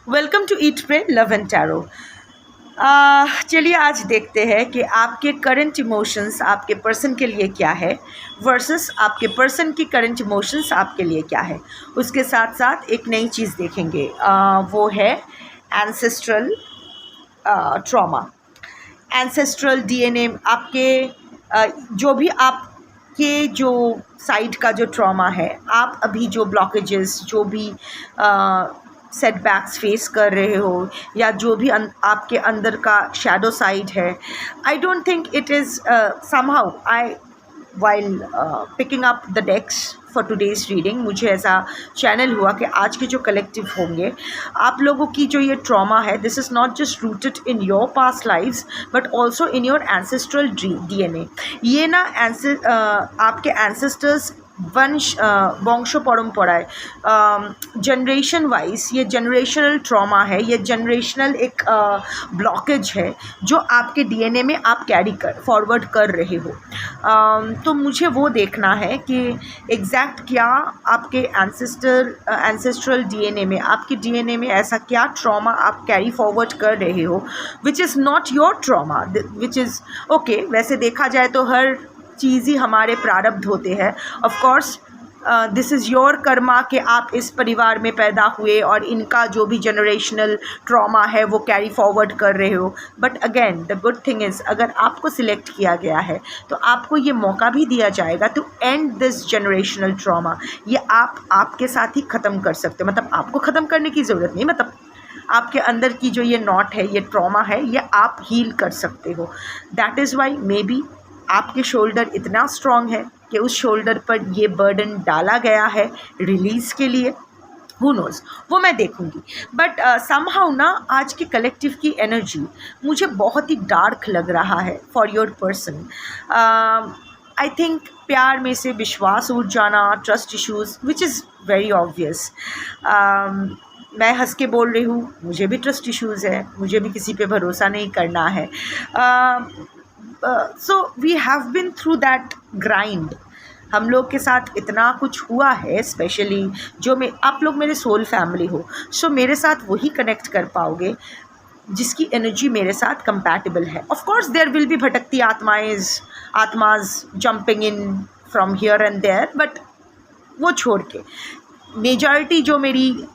Welcome to eat pray love and tarot. चलिए आज देखते हैं कि आपके करंट इमोशंस आपके पर्सन के लिए क्या है वर्सेस आपके पर्सन की करंट इमोशंस आपके लिए क्या है। उसके साथ साथ एक नई चीज़ देखेंगे, वो है एंसेस्ट्रल ट्रॉमा। एंसेस्ट्रल डीएनए आपके जो भी आपके जो साइड का जो ट्रॉमा है, आप अभी जो ब्लॉकेजेस, जो भी सेटबैक्स फेस कर रहे हो या जो भी आपके अंदर का शैडो साइड है, I don't think it is somehow I while picking up the decks for today's reading, मुझे ऐसा चैनल हुआ कि आज के जो कलेक्टिव होंगे आप लोगों की जो ये ट्रॉमा है, this is not just rooted in your past lives but also in your ancestral DNA. ये ना आपके एंसेस्टर्स वंश परम्पराएं, जनरेशन वाइज ये जनरेशनल ट्रॉमा है, ये जनरेशनल एक ब्लॉकेज है जो आपके डीएनए में आप कैरी फॉरवर्ड कर रहे हो। तो मुझे वो देखना है कि एग्जैक्ट क्या आपके एंसेस्ट्रल डीएनए में, आपके डीएनए में ऐसा क्या ट्रॉमा आप कैरी फॉरवर्ड कर रहे हो which is not your trauma, which is okay. वैसे देखा जाए तो हर चीज़ ही हमारे प्रारब्ध होते हैं। Of course this is your Karma कि आप इस परिवार में पैदा हुए और इनका जो भी जनरेशनल ट्रॉमा है वो कैरी फॉरवर्ड कर रहे हो। But again the good thing is, अगर आपको सिलेक्ट किया गया है तो आपको ये मौका भी दिया जाएगा to end this generational trauma. ये आप आपके साथ ही ख़त्म कर सकते हो, मतलब आपको ख़त्म करने की ज़रूरत नहीं, मतलब आपके अंदर की जो ये नॉट है, ये ट्रॉमा है, ये आप हील कर सकते हो। That is why may be आपके शोल्डर इतना स्ट्रॉन्ग है कि उस शोल्डर पर ये बर्डन डाला गया है रिलीज़ के लिए। हु नोज़, वो मैं देखूंगी। बट समहाउ ना आज के कलेक्टिव की एनर्जी मुझे बहुत ही डार्क लग रहा है for your person. I think प्यार में से विश्वास उठ जाना, trust issues which is very obvious. मैं हंस के बोल रही हूँ, मुझे भी ट्रस्ट इश्यूज़ है, मुझे भी किसी पे भरोसा नहीं करना है। So we have been through that grind. हम लोग के साथ इतना कुछ हुआ है, स्पेशली जो आप लोग मेरे सोल फैमिली हो, सो मेरे साथ वही कनेक्ट कर पाओगे जिसकी एनर्जी मेरे साथ कंपैटिबल है। Of course there will be भटकती आत्माज jumping in from here and there, but वो छोड़ के मेजॉरिटी जो मेरी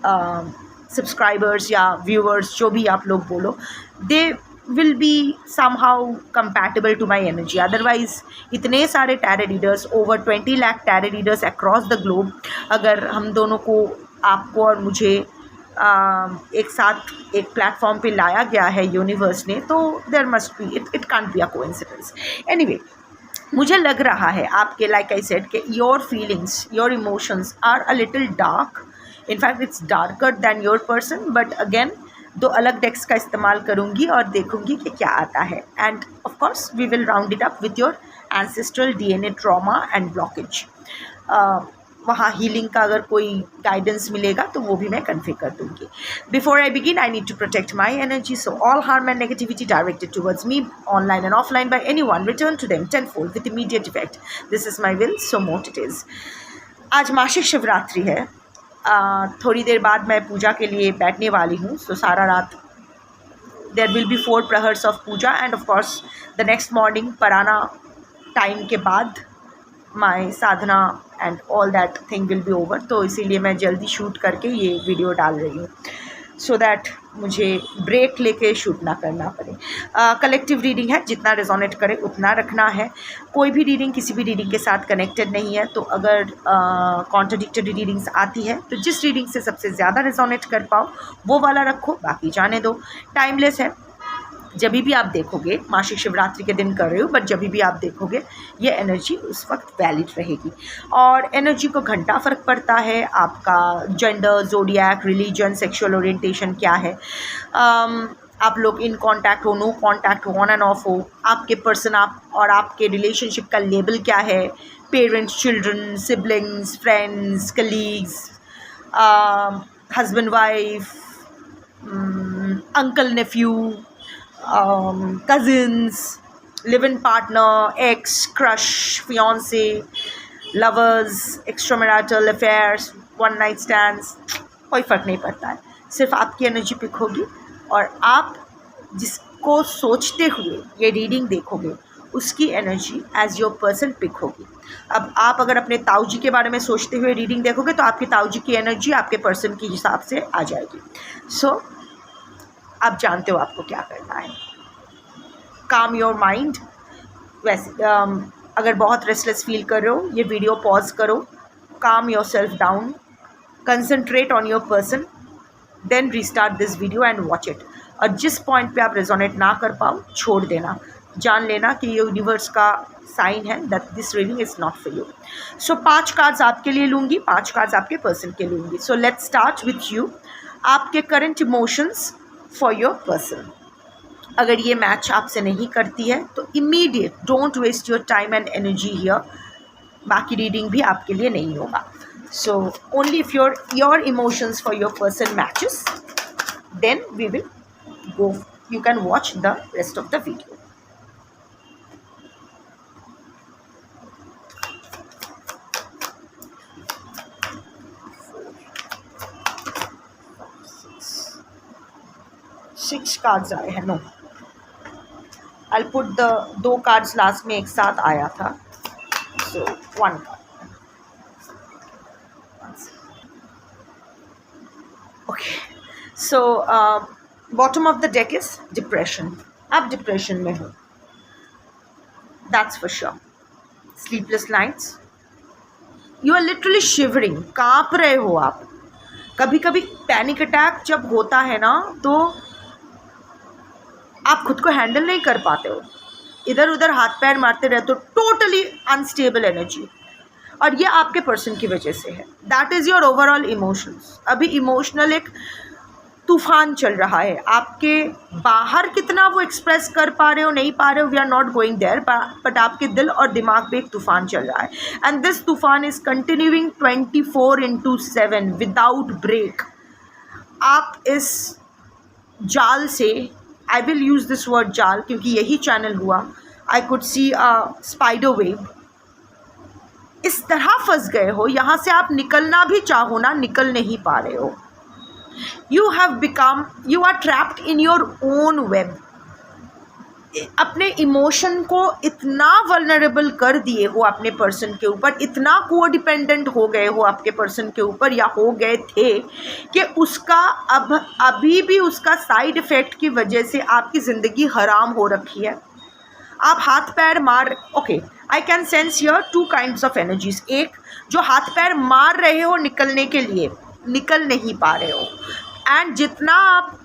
सब्सक्राइबर्स या व्यूअर्स, जो भी आप लोग बोलो, दे will be somehow compatible to my energy. Otherwise इतने सारे tarot readers, over 20 lakh tarot readers across the globe, अगर हम दोनों को, आपको और मुझे एक साथ एक प्लेटफॉर्म पे लाया गया है यूनिवर्स ने, तो there must be, it can't be a coincidence. Anyway, मुझे लग रहा है आपके, like I said, कि your feelings, your emotions are a little dark. In fact, it's darker than your person. But again, दो अलग डेक्स का इस्तेमाल करूँगी और देखूँगी कि क्या आता है। And of course we will round it up with your ancestral DNA trauma and blockage. वहाँ हीलिंग का अगर कोई गाइडेंस मिलेगा तो वो भी मैं कन्वे कर दूँगी। Before I begin, I need to protect my energy, so all harm and negativity directed towards me online and offline by anyone, return to them tenfold with immediate effect. This is my will, so mote it is. आज मासिक शिवरात्रि है। थोड़ी देर बाद मैं पूजा के लिए बैठने वाली हूँ, सो सारा रात देयर विल बी 4 प्रहर्स of puja and of course the next morning parana time के बाद my sadhana and all that thing will be over. तो इसीलिए मैं जल्दी शूट करके ये वीडियो डाल रही हूँ सो दैट मुझे ब्रेक लेके शूट ना करना पड़े। कलेक्टिव रीडिंग है, जितना रेजोनेट करे उतना रखना है। कोई भी रीडिंग किसी भी रीडिंग के साथ कनेक्टेड नहीं है, तो अगर कॉन्ट्रडिक्टरी रीडिंग्स आती है तो जिस रीडिंग से सबसे ज़्यादा रेजोनेट कर पाओ वो वाला रखो, बाकी जाने दो। टाइमलेस है, जब भी आप देखोगे, मासिक शिवरात्रि के दिन कर रहे हो, बट जब भी आप देखोगे ये एनर्जी उस वक्त वैलिड रहेगी। और एनर्जी को घंटा फ़र्क पड़ता है, आपका gender, zodiac, religion, sexual orientation क्या है, आप लोग इन कांटेक्ट हो, नो कांटेक्ट हो, ऑन एंड ऑफ हो, आपके पर्सन आप और आपके रिलेशनशिप का लेवल क्या है, parents, children, siblings, friends, colleagues, husband wife, uncle nephew, cousins, live-in partner, ex, crush, fiance, lovers, extramarital affairs, one night stands, कोई फ़र्क नहीं पड़ता है, सिर्फ आपकी एनर्जी पिक होगी और आप जिसको सोचते हुए ये रीडिंग देखोगे उसकी energy as your person pick होगी। अब आप अगर अपने ताऊ जी के बारे में सोचते हुए रीडिंग देखोगे तो आपके ताऊ जी की एनर्जी आपके पर्सन के हिसाब से आ जाएगी। सो आप जानते हो आपको क्या करना है। काम योर माइंड। वैसे अगर बहुत रेस्टलेस फील कर रहे हो, ये वीडियो पॉज करो, काम योर सेल्फ down, concentrate on your person, then restart this video and watch it. और जिस पॉइंट पे आप रेजोनेट ना कर पाओ छोड़ देना, जान लेना कि ये यूनिवर्स का साइन है that this reading is not for you. So 5 cards आपके लिए लूँगी, 5 कार्ड्स आपके पर्सन के लूँगी। So let's start with you. आपके current emotions for your person. अगर ये मैच आपसे नहीं करती है तो immediate don't waste your time and energy here, बाकी रीडिंग भी आपके लिए नहीं होगा। So only if your emotions for your person matches then we will go, you can watch the rest of the video. Six cards आए हैं। No, I'll put the 2 cards last में एक साथ आया था। So 1 card. Okay. So bottom of the deck is depression. आप depression में हो, that's for sure. Sleepless nights, you are literally shivering, काँप रहे हो आप। कभी कभी पैनिक अटैक जब होता है ना तो आप खुद को हैंडल नहीं कर पाते हो, इधर उधर हाथ पैर मारते रहते हो, टोटली अनस्टेबल एनर्जी, और ये आपके पर्सन की वजह से है। That is your overall emotions. अभी इमोशनल एक तूफान चल रहा है, आपके बाहर कितना वो एक्सप्रेस कर पा रहे हो नहीं पा रहे हो, we are not going there, but आपके दिल और दिमाग पे एक तूफान चल रहा है एंड दिस तूफान इज कंटिन्यूइंग 24/7 विदाउट ब्रेक। आप इस जाल से, I will use this word जाल क्योंकि यही चैनल हुआ, I could see a spider web, इस तरह फंस गए हो, यहाँ से आप निकलना भी चाहो ना निकल नहीं पा रहे हो। You are trapped in your own web. अपने इमोशन को इतना वल्नरेबल कर दिए हो अपने पर्सन के ऊपर, इतना कोडिपेंडेंट हो गए हो आपके पर्सन के ऊपर या हो गए थे कि उसका अभी भी उसका साइड इफ़ेक्ट की वजह से आपकी ज़िंदगी हराम हो रखी है। आप हाथ पैर मार, okay, I can sense here 2 kinds of energies. एक, जो हाथ पैर मार रहे हो निकलने के लिए, निकल नहीं पा रहे हो, एंड जितना आप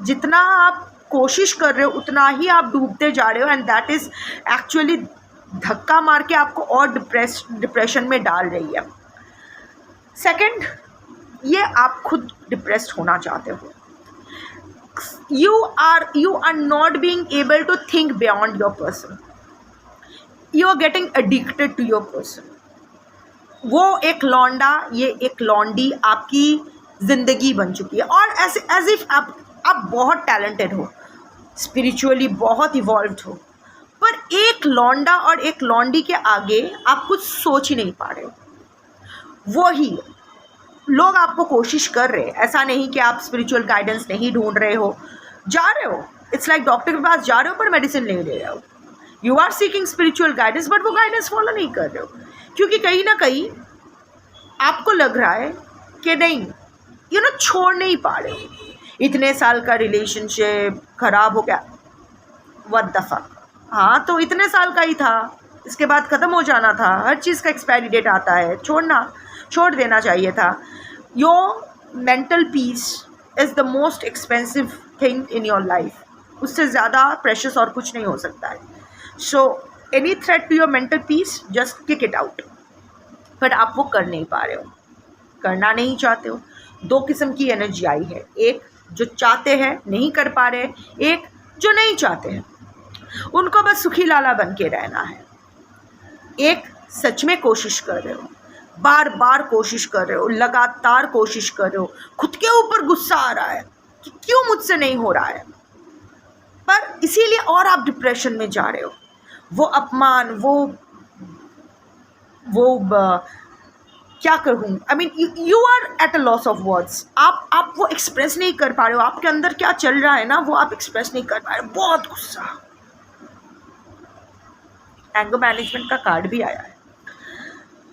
जितना आप कोशिश कर रहे हो उतना ही आप डूबते जा रहे हो, एंड दैट इज़ एक्चुअली धक्का मार के आपको और डिप्रेशन में डाल रही है। सेकंड, ये आप खुद डिप्रेस्ड होना चाहते हो, you are not being able to think beyond your person, you are getting addicted to your person। वो एक लौंडा, ये एक लौंडी आपकी ज़िंदगी बन चुकी है, और ऐसे एज इफ आप बहुत टैलेंटेड हो, स्पिरिचुअली बहुत इवॉल्व्ड हो, पर एक लौंडा और एक लौंडी के आगे आप कुछ सोच ही नहीं पा रहे हो। वही लोग आपको कोशिश कर रहे हैं, ऐसा नहीं कि आप स्पिरिचुअल गाइडेंस नहीं ढूंढ रहे हो, जा रहे हो, इट्स लाइक डॉक्टर के पास जा रहे हो पर मेडिसिन नहीं ले रहे हो। You are seeking spiritual guidance but वो गाइडेंस फॉलो नहीं कर रहे हो, क्योंकि कहीं ना कहीं आपको लग रहा है कि नहीं, छोड़ नहीं पा रहे हो। इतने साल का रिलेशनशिप ख़राब हो गया, व्हाट द फक। हाँ, तो इतने साल का ही था, इसके बाद ख़त्म हो जाना था, हर चीज़ का एक्सपायरी डेट आता है, छोड़ देना चाहिए था। Your mental peace is the most expensive thing in your life, उससे ज़्यादा प्रेशियस और कुछ नहीं हो सकता है। So any threat to your mental peace, just kick it out. पर आप वो कर नहीं पा रहे हो, करना नहीं चाहते हो। 2 किस्म की एनर्जी आई है, एक जो चाहते हैं नहीं कर पा रहे, एक जो नहीं चाहते हैं, उनको बस सुखी लाला बन के रहना है। एक सच में कोशिश कर रहे हो, बार बार कोशिश कर रहे हो, लगातार कोशिश कर रहे हो, खुद के ऊपर गुस्सा आ रहा है कि क्यों मुझसे नहीं हो रहा है, पर इसीलिए और आप डिप्रेशन में जा रहे हो। वो अपमान, वो क्या कहूँ, I mean you are at a loss of words. आप वो एक्सप्रेस नहीं कर पा रहे हो, आपके अंदर क्या चल रहा है ना वो आप एक्सप्रेस नहीं कर पा रहे हो। बहुत गुस्सा, एंगर मैनेजमेंट का कार्ड भी आया है।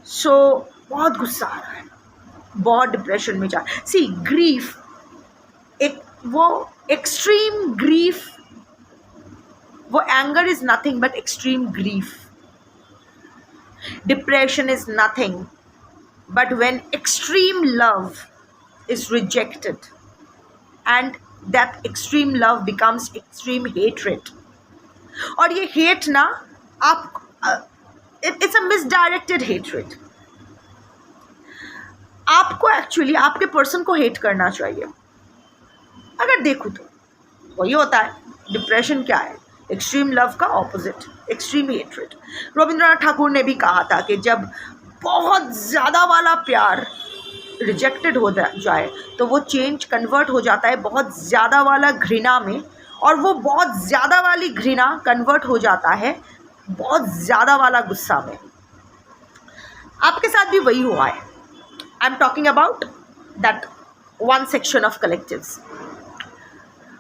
सो बहुत गुस्सा आ रहा है, बहुत डिप्रेशन में जा। सी ग्रीफ, एक वो एक्सट्रीम ग्रीफ, वो anger is nothing but extreme grief. Depression is nothing but when extreme love is rejected and that extreme love becomes extreme hatred, और ये hate ना आप it's a misdirected hatred। आपको एक्चुअली आपके person को hate करना चाहिए। अगर देखो तो वही होता है, डिप्रेशन क्या है, एक्सट्रीम लव का opposite extreme hatred. Rabindranath Thakur ने भी कहा था कि जब बहुत ज़्यादा वाला प्यार रिजेक्टेड हो जाए तो वो चेंज कन्वर्ट हो जाता है बहुत ज़्यादा वाला घृणा में, और वो बहुत ज़्यादा वाली घृणा कन्वर्ट हो जाता है बहुत ज़्यादा वाला गुस्सा में। आपके साथ भी वही हुआ है। I am talking about that one section of collectives,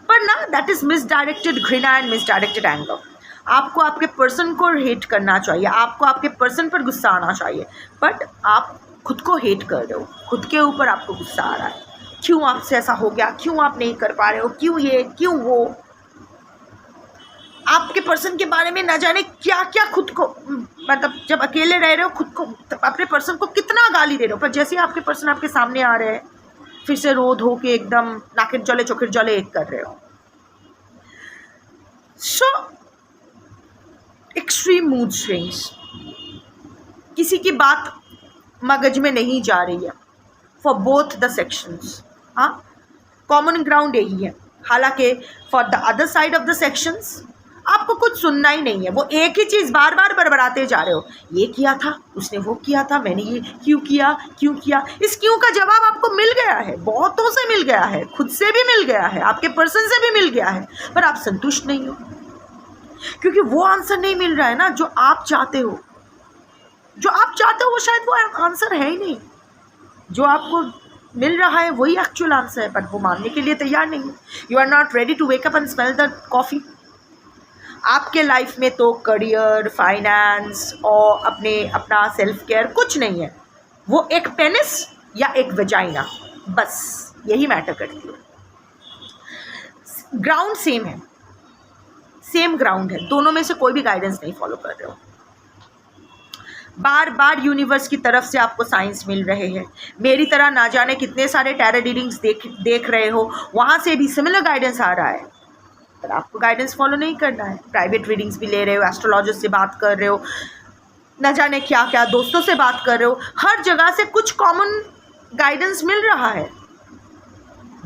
पर ना दैट इज़ मिसडायरेक्टेड घृणा एंड मिसडायरेक्टेड एंगर। आपको आपके पर्सन को हेट करना चाहिए, आपको आपके पर्सन पर गुस्सा आना चाहिए, बट आप खुद को हेट कर रहे हो, खुद के ऊपर आपको गुस्सा आ रहा है। क्यों आपसे ऐसा हो गया, क्यों आप नहीं कर पा रहे हो, क्यों ये क्यों वो। आपके पर्सन के बारे में ना जाने क्या क्या खुद को, मतलब जब अकेले रह रहे हो खुद को, अपने पर्सन को कितना गाली दे रहे हो, पर जैसे ही आपके पर्सन आपके सामने आ रहे हैं फिर से रो धो के एकदम नाकिर जले चोखिर जले एक कर रहे हो। सो एक्सट्रीम मूड स्विंग्स, किसी की बात मगज में नहीं जा रही है फॉर बोथ द सेक्शंस। हाँ, कॉमन ग्राउंड यही है। हालांकि for the other side of the sections आपको कुछ सुनना ही नहीं है, वो एक ही चीज़ बार बार बरबराते जा रहे हो, ये किया था, उसने वो किया था, मैंने ये क्यों किया क्यों किया। इस क्यों का जवाब आपको मिल गया है, बहुतों से मिल गया है, खुद से भी मिल गया है, आपके पर्सन से भी मिल गया है, पर आप संतुष्ट नहीं हो क्योंकि वो आंसर नहीं मिल रहा है ना जो आप चाहते हो। जो आप चाहते हो वो शायद वो आंसर है ही नहीं, जो आपको मिल रहा है वही एक्चुअल आंसर है, पर वो मानने के लिए तैयार नहीं। You are not ready to wake up and smell the coffee. आपके लाइफ में तो करियर, फाइनेंस और अपना सेल्फ केयर कुछ नहीं है, वो एक पेनिस या एक वेजाइना, बस यही मैटर करती है। ग्राउंड सेम है, सेम ग्राउंड है, दोनों में से कोई भी गाइडेंस नहीं फॉलो कर रहे हो। बार बार यूनिवर्स की तरफ से आपको साइंस मिल रहे हैं। मेरी तरह ना जाने कितने सारे टैरो रीडिंग्स देख रहे हो, वहाँ से भी सिमिलर गाइडेंस आ रहा है, पर आपको गाइडेंस फॉलो नहीं करना है। प्राइवेट रीडिंग्स भी ले रहे हो, एस्ट्रोलॉजिस्ट से बात कर रहे हो, न जाने क्या क्या दोस्तों से बात कर रहे हो, हर जगह से कुछ कॉमन गाइडेंस मिल रहा है।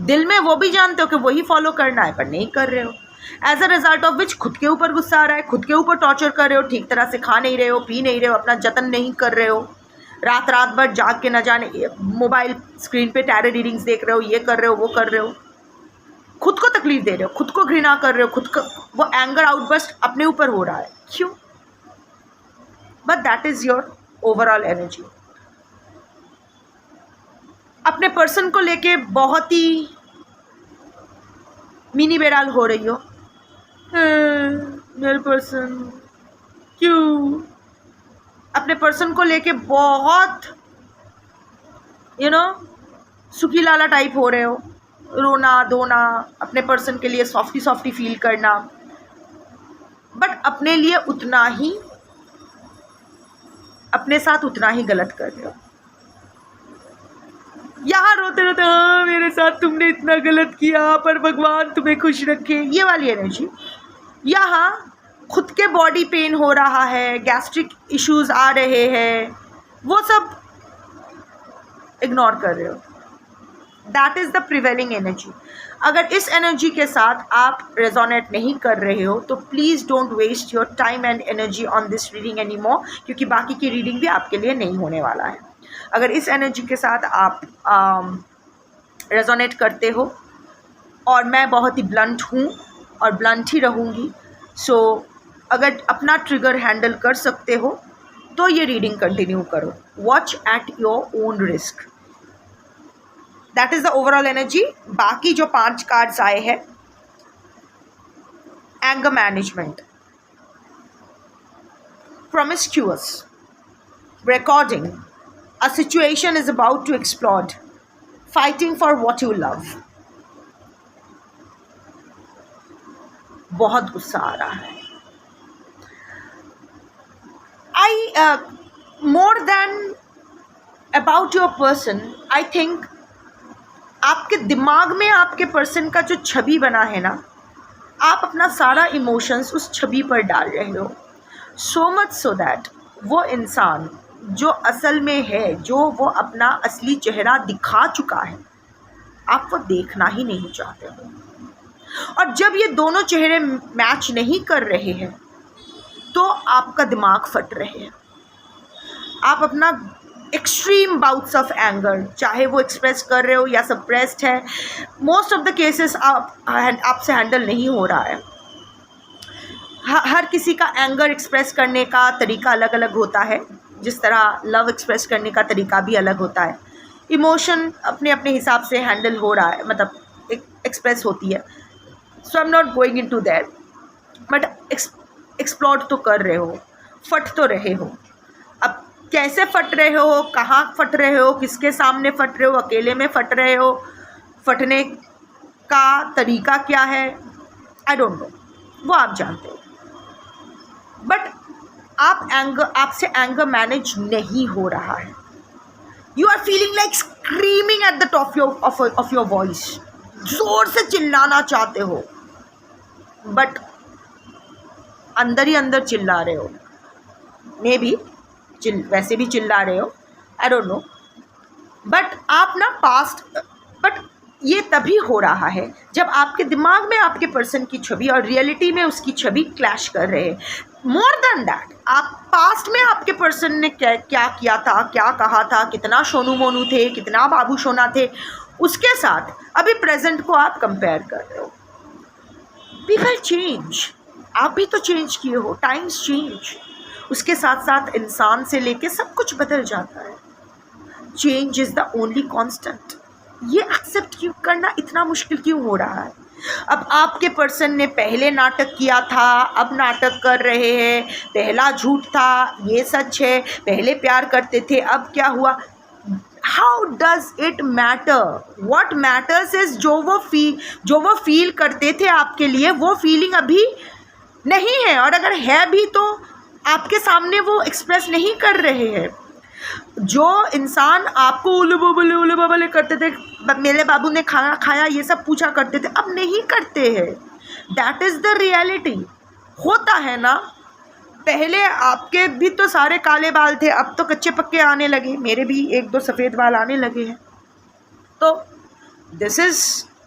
दिल में वो भी जानते हो कि वही फॉलो करना है, पर नहीं कर रहे हो। As a result of which खुद के ऊपर गुस्सा आ रहा है, खुद के ऊपर टॉर्चर कर रहे हो, ठीक तरह से खा नहीं रहे हो, पी नहीं रहे हो, अपना जतन नहीं कर रहे हो, रात भर जाग के न जाने मोबाइल स्क्रीन पे टैरो रीडिंग्स देख रहे हो, ये कर रहे हो वो कर रहे हो, खुद को तकलीफ दे रहे हो, खुद को घृणा कर रहे हो, खुद को वो एंगर आउटबर्स्ट अपने ऊपर हो रहा है। क्यों? But that is your overall energy. अपने पर्सन को लेके बहुत ही मिनी बेराल हो रही हो, मेरे पर्सन क्यों। अपने पर्सन को लेके बहुत सुखी लाला टाइप हो रहे हो, रोना धोना, अपने पर्सन के लिए सॉफ्टी सॉफ्टी फील करना, बट अपने लिए उतना ही, अपने साथ उतना ही गलत कर रहे हो। यहाँ रोते रोते हाँ मेरे साथ तुमने इतना गलत किया पर भगवान तुम्हें खुश रखे, ये वाली एनर्जी। यहाँ खुद के बॉडी पेन हो रहा है, गैस्ट्रिक इश्यूज आ रहे हैं, वो सब इग्नोर कर रहे हो। That is the prevailing energy. अगर इस एनर्जी के साथ आप रेजोनेट नहीं कर रहे हो तो please don't waste your time and energy on this reading any more, क्योंकि बाकी की रीडिंग भी आपके लिए नहीं होने वाला है। अगर इस एनर्जी के साथ आप रेजोनेट करते हो, और मैं बहुत ही ब्लंट हूँ और ब्लंट ही रहूँगी, सो अगर अपना ट्रिगर हैंडल कर सकते हो तो ये रीडिंग कंटिन्यू करो. Watch at your own risk. That is the overall energy. बाकी जो 5 कार्ड्स आए हैं, anger management, promiscuous, recording, a situation is about to explode, fighting for what you love. बहुत गुस्सा आ रहा है. More than about your person, I think आपके दिमाग में आपके पर्सन का जो छवि बना है ना, आप अपना सारा इमोशंस उस छवि पर डाल रहे हो. सो मच सो दैट वो इंसान जो असल में है, जो वो अपना असली चेहरा दिखा चुका है, आप वो देखना ही नहीं चाहते हो. और जब ये दोनों चेहरे मैच नहीं कर रहे हैं तो आपका दिमाग फट रहे हैं. आप अपना एक्सट्रीम बाउट्स ऑफ एंगर, चाहे वो एक्सप्रेस कर रहे हो या सप्रेस्ड है, मोस्ट ऑफ द केसेस आपसे हैंडल नहीं हो रहा है. हर किसी का एंगर एक्सप्रेस करने का तरीका अलग अलग होता है, जिस तरह लव एक्सप्रेस करने का तरीका भी अलग होता है. इमोशन अपने अपने हिसाब से हैंडल हो रहा है, मतलब एक्सप्रेस होती है. So I am not going into that, but explore तो कर रहे हो, फट तो रहे हो. अब कैसे फट रहे हो, कहाँ फट रहे हो, किसके सामने फट रहे हो, अकेले में फट रहे हो, फटने का तरीका क्या है, आई डोंट नो, वो आप जानते हो. बट आपसे एंगर मैनेज नहीं हो रहा है. You are feeling like screaming at the top of your voice. जोर से चिल्लाना चाहते हो, बट अंदर ही अंदर चिल्ला रहे हो. मे बी वैसे भी चिल्ला रहे हो, आई डोंट नो. बट आप ना बट ये तभी हो रहा है जब आपके दिमाग में आपके पर्सन की छवि और रियलिटी में उसकी छवि क्लैश कर रहे हैं. मोर देन दैट, आप पास्ट में आपके पर्सन ने क्या किया था, क्या कहा था, कितना सोनू मोनू थे, कितना बाबू सोना थे, उसके साथ अभी प्रेजेंट को आप कंपेयर कर रहे हो. पीपल चेंज, आप भी तो चेंज किए हो, टाइम्स चेंज. उसके साथ साथ इंसान से लेके सब कुछ बदल जाता है. Change is the only constant. ये एक्सेप्ट क्यों करना इतना मुश्किल क्यों हो रहा है? अब आपके पर्सन ने पहले नाटक किया था, अब नाटक कर रहे हैं. पहला झूठ था, ये सच है. पहले प्यार करते थे, अब क्या हुआ? How does it matter? What matters is जो वो फील करते थे आपके लिए, वो फीलिंग अभी नहीं है. और अगर है भी तो आपके सामने वो एक्सप्रेस नहीं कर रहे हैं. जो इंसान आपको उले बबले करते थे, मेरे बाबू ने खाना खाया, ये सब पूछा करते थे, अब नहीं करते हैं. That is the reality. होता है ना, पहले आपके भी तो सारे काले बाल थे, अब तो कच्चे पक्के आने लगे. मेरे भी 1-2 सफ़ेद बाल आने लगे हैं. तो दिस इज़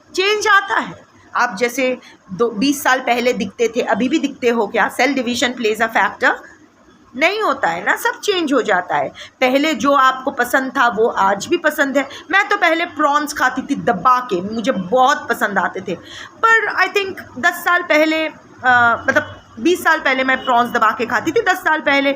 चेंज आता है. आप जैसे 20 साल पहले दिखते थे, अभी भी दिखते हो क्या? Cell division plays a factor. नहीं होता है ना, सब चेंज हो जाता है. पहले जो आपको पसंद था वो आज भी पसंद है. मैं तो पहले प्रॉन्स खाती थी दबा के, मुझे बहुत पसंद आते थे. पर आई थिंक 10 साल पहले, मतलब 20 साल पहले मैं प्रॉन्स दबा के खाती थी. 10 साल पहले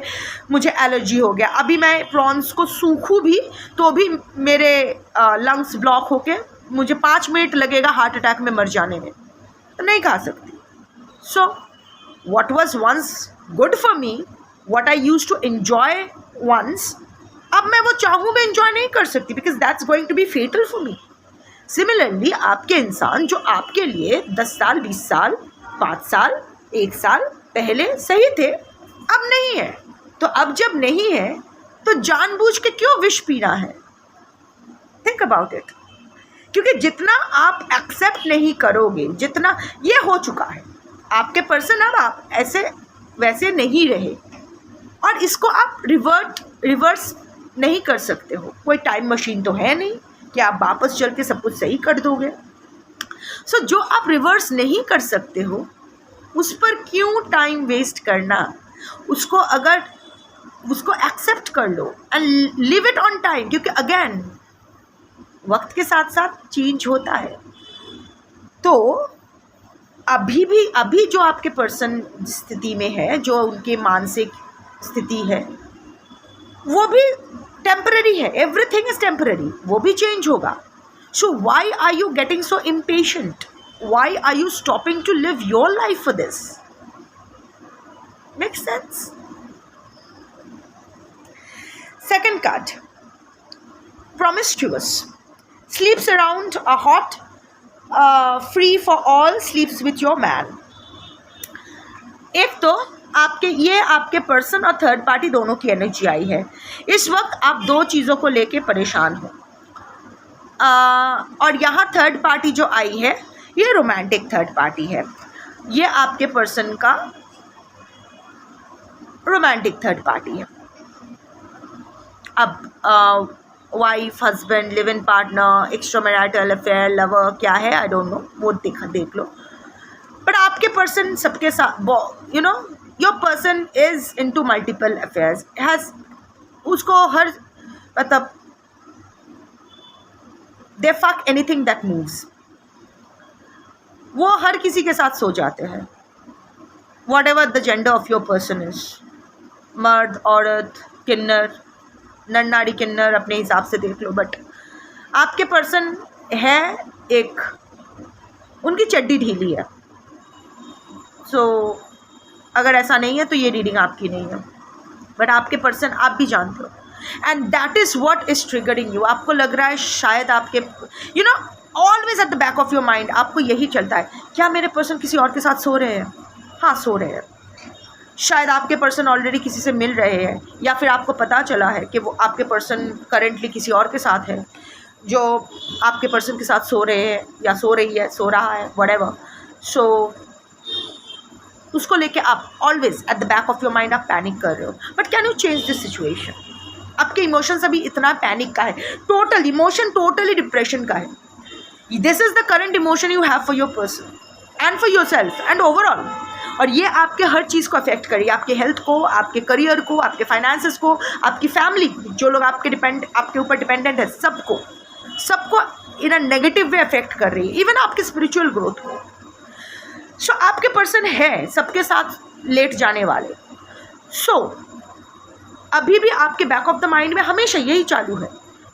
मुझे एलर्जी हो गया. अभी मैं प्रॉन्स को सूखूँ भी तो भी मेरे लंग्स ब्लॉक होके मुझे 5 मिनट लगेगा हार्ट अटैक में मर जाने में. तो नहीं खा सकती. So what was once good for me, what I used to enjoy once, अब मैं वो चाहूँ मैं enjoy नहीं कर सकती, because that's going to be fatal for me. Similarly, आपके इंसान जो आपके लिए 10 साल, 20 साल, 5 साल, 1 साल पहले सही थे, अब नहीं है. तो अब जब नहीं है तो जानबूझ के क्यों विष पीना है? Think about it. क्योंकि जितना आप एक्सेप्ट नहीं करोगे, जितना ये हो चुका है, आपके पर्सन अब आप ऐसे वैसे नहीं रहे, और इसको आप रिवर्स नहीं कर सकते हो. कोई टाइम मशीन तो है नहीं कि आप वापस चल के सब कुछ सही कर दोगे. सो जो आप रिवर्स नहीं कर सकते हो, उस पर क्यों टाइम वेस्ट करना? उसको एक्सेप्ट कर लो and live it on time. क्योंकि अगेन वक्त के साथ साथ चेंज होता है. तो अभी जो आपके पर्सन स्थिति में है, जो उनके मानसिक स्थिति है, वो भी टेम्पररी है, एवरीथिंग इज टेम्पररी, वो भी चेंज होगा. So why are you getting so impatient? Why are you stopping to live your life for this? Make sense? Second card, promiscuous, sleeps around a hot, free for all, sleeps with your man. एक तो आपके person और third party दोनों की energy आई है. इस वक्त आप दो चीज़ों को लेके परेशान हो, और यहाँ थर्ड पार्टी जो आई है ये रोमांटिक थर्ड पार्टी है. ये आपके पर्सन का रोमांटिक थर्ड पार्टी है. अब wife, husband, live in partner, extra marital affair, lover, क्या है आई डोंट नो, वो देख लो. बट आपके पर्सन सबके साथ, you know, your person is into multiple affairs, has, उसको हर, मतलब they fuck anything that moves. वो हर किसी के साथ सो जाते हैं, what ever the gender of your person is. मर्द, औरत, किन्नर, नर नारी किन्नर, अपने हिसाब से देख लो. बट आपके पर्सन है एक, उनकी चड्डी ढीली है. सो अगर ऐसा नहीं है तो ये रीडिंग आपकी नहीं है. बट आपके पर्सन, आप भी जानते हो, and that is what is triggering you. आपको लग रहा है शायद आपके, you know, always at the back of your mind आपको यही चलता है, क्या मेरे पर्सन किसी और के साथ सो रहे हैं? हाँ, सो रहे हैं. शायद आपके पर्सन ऑलरेडी किसी से मिल रहे हैं, या फिर आपको पता चला है कि वो आपके पर्सन करेंटली किसी और के साथ है, जो आपके पर्सन के साथ सो रहे हैं या सो रही है, सो रहा है, व्हाटएवर. सो उसको लेके आप always at the back of your mind आप पैनिक कर रहे हो. But can you change this situation? आपके इमोशंस अभी इतना पैनिक का है, टोटल इमोशन टोटली डिप्रेशन का है. This is the current emotion you have for your person and for yourself and overall. और ये आपके हर चीज़ को अफेक्ट करेगी, आपके हेल्थ को, आपके करियर को, आपके फाइनेंसेस को, आपकी फैमिली, जो लोग आपके ऊपर डिपेंडेंट है, सबको इन अ नेगेटिव वे अफेक्ट कर रही है, इवन आपके स्पिरिचुअल ग्रोथ को. सो आपके पर्सन है सबके साथ लेट जाने वाले. सो अभी भी आपके बैक ऑफ द माइंड में हमेशा यही चालू है,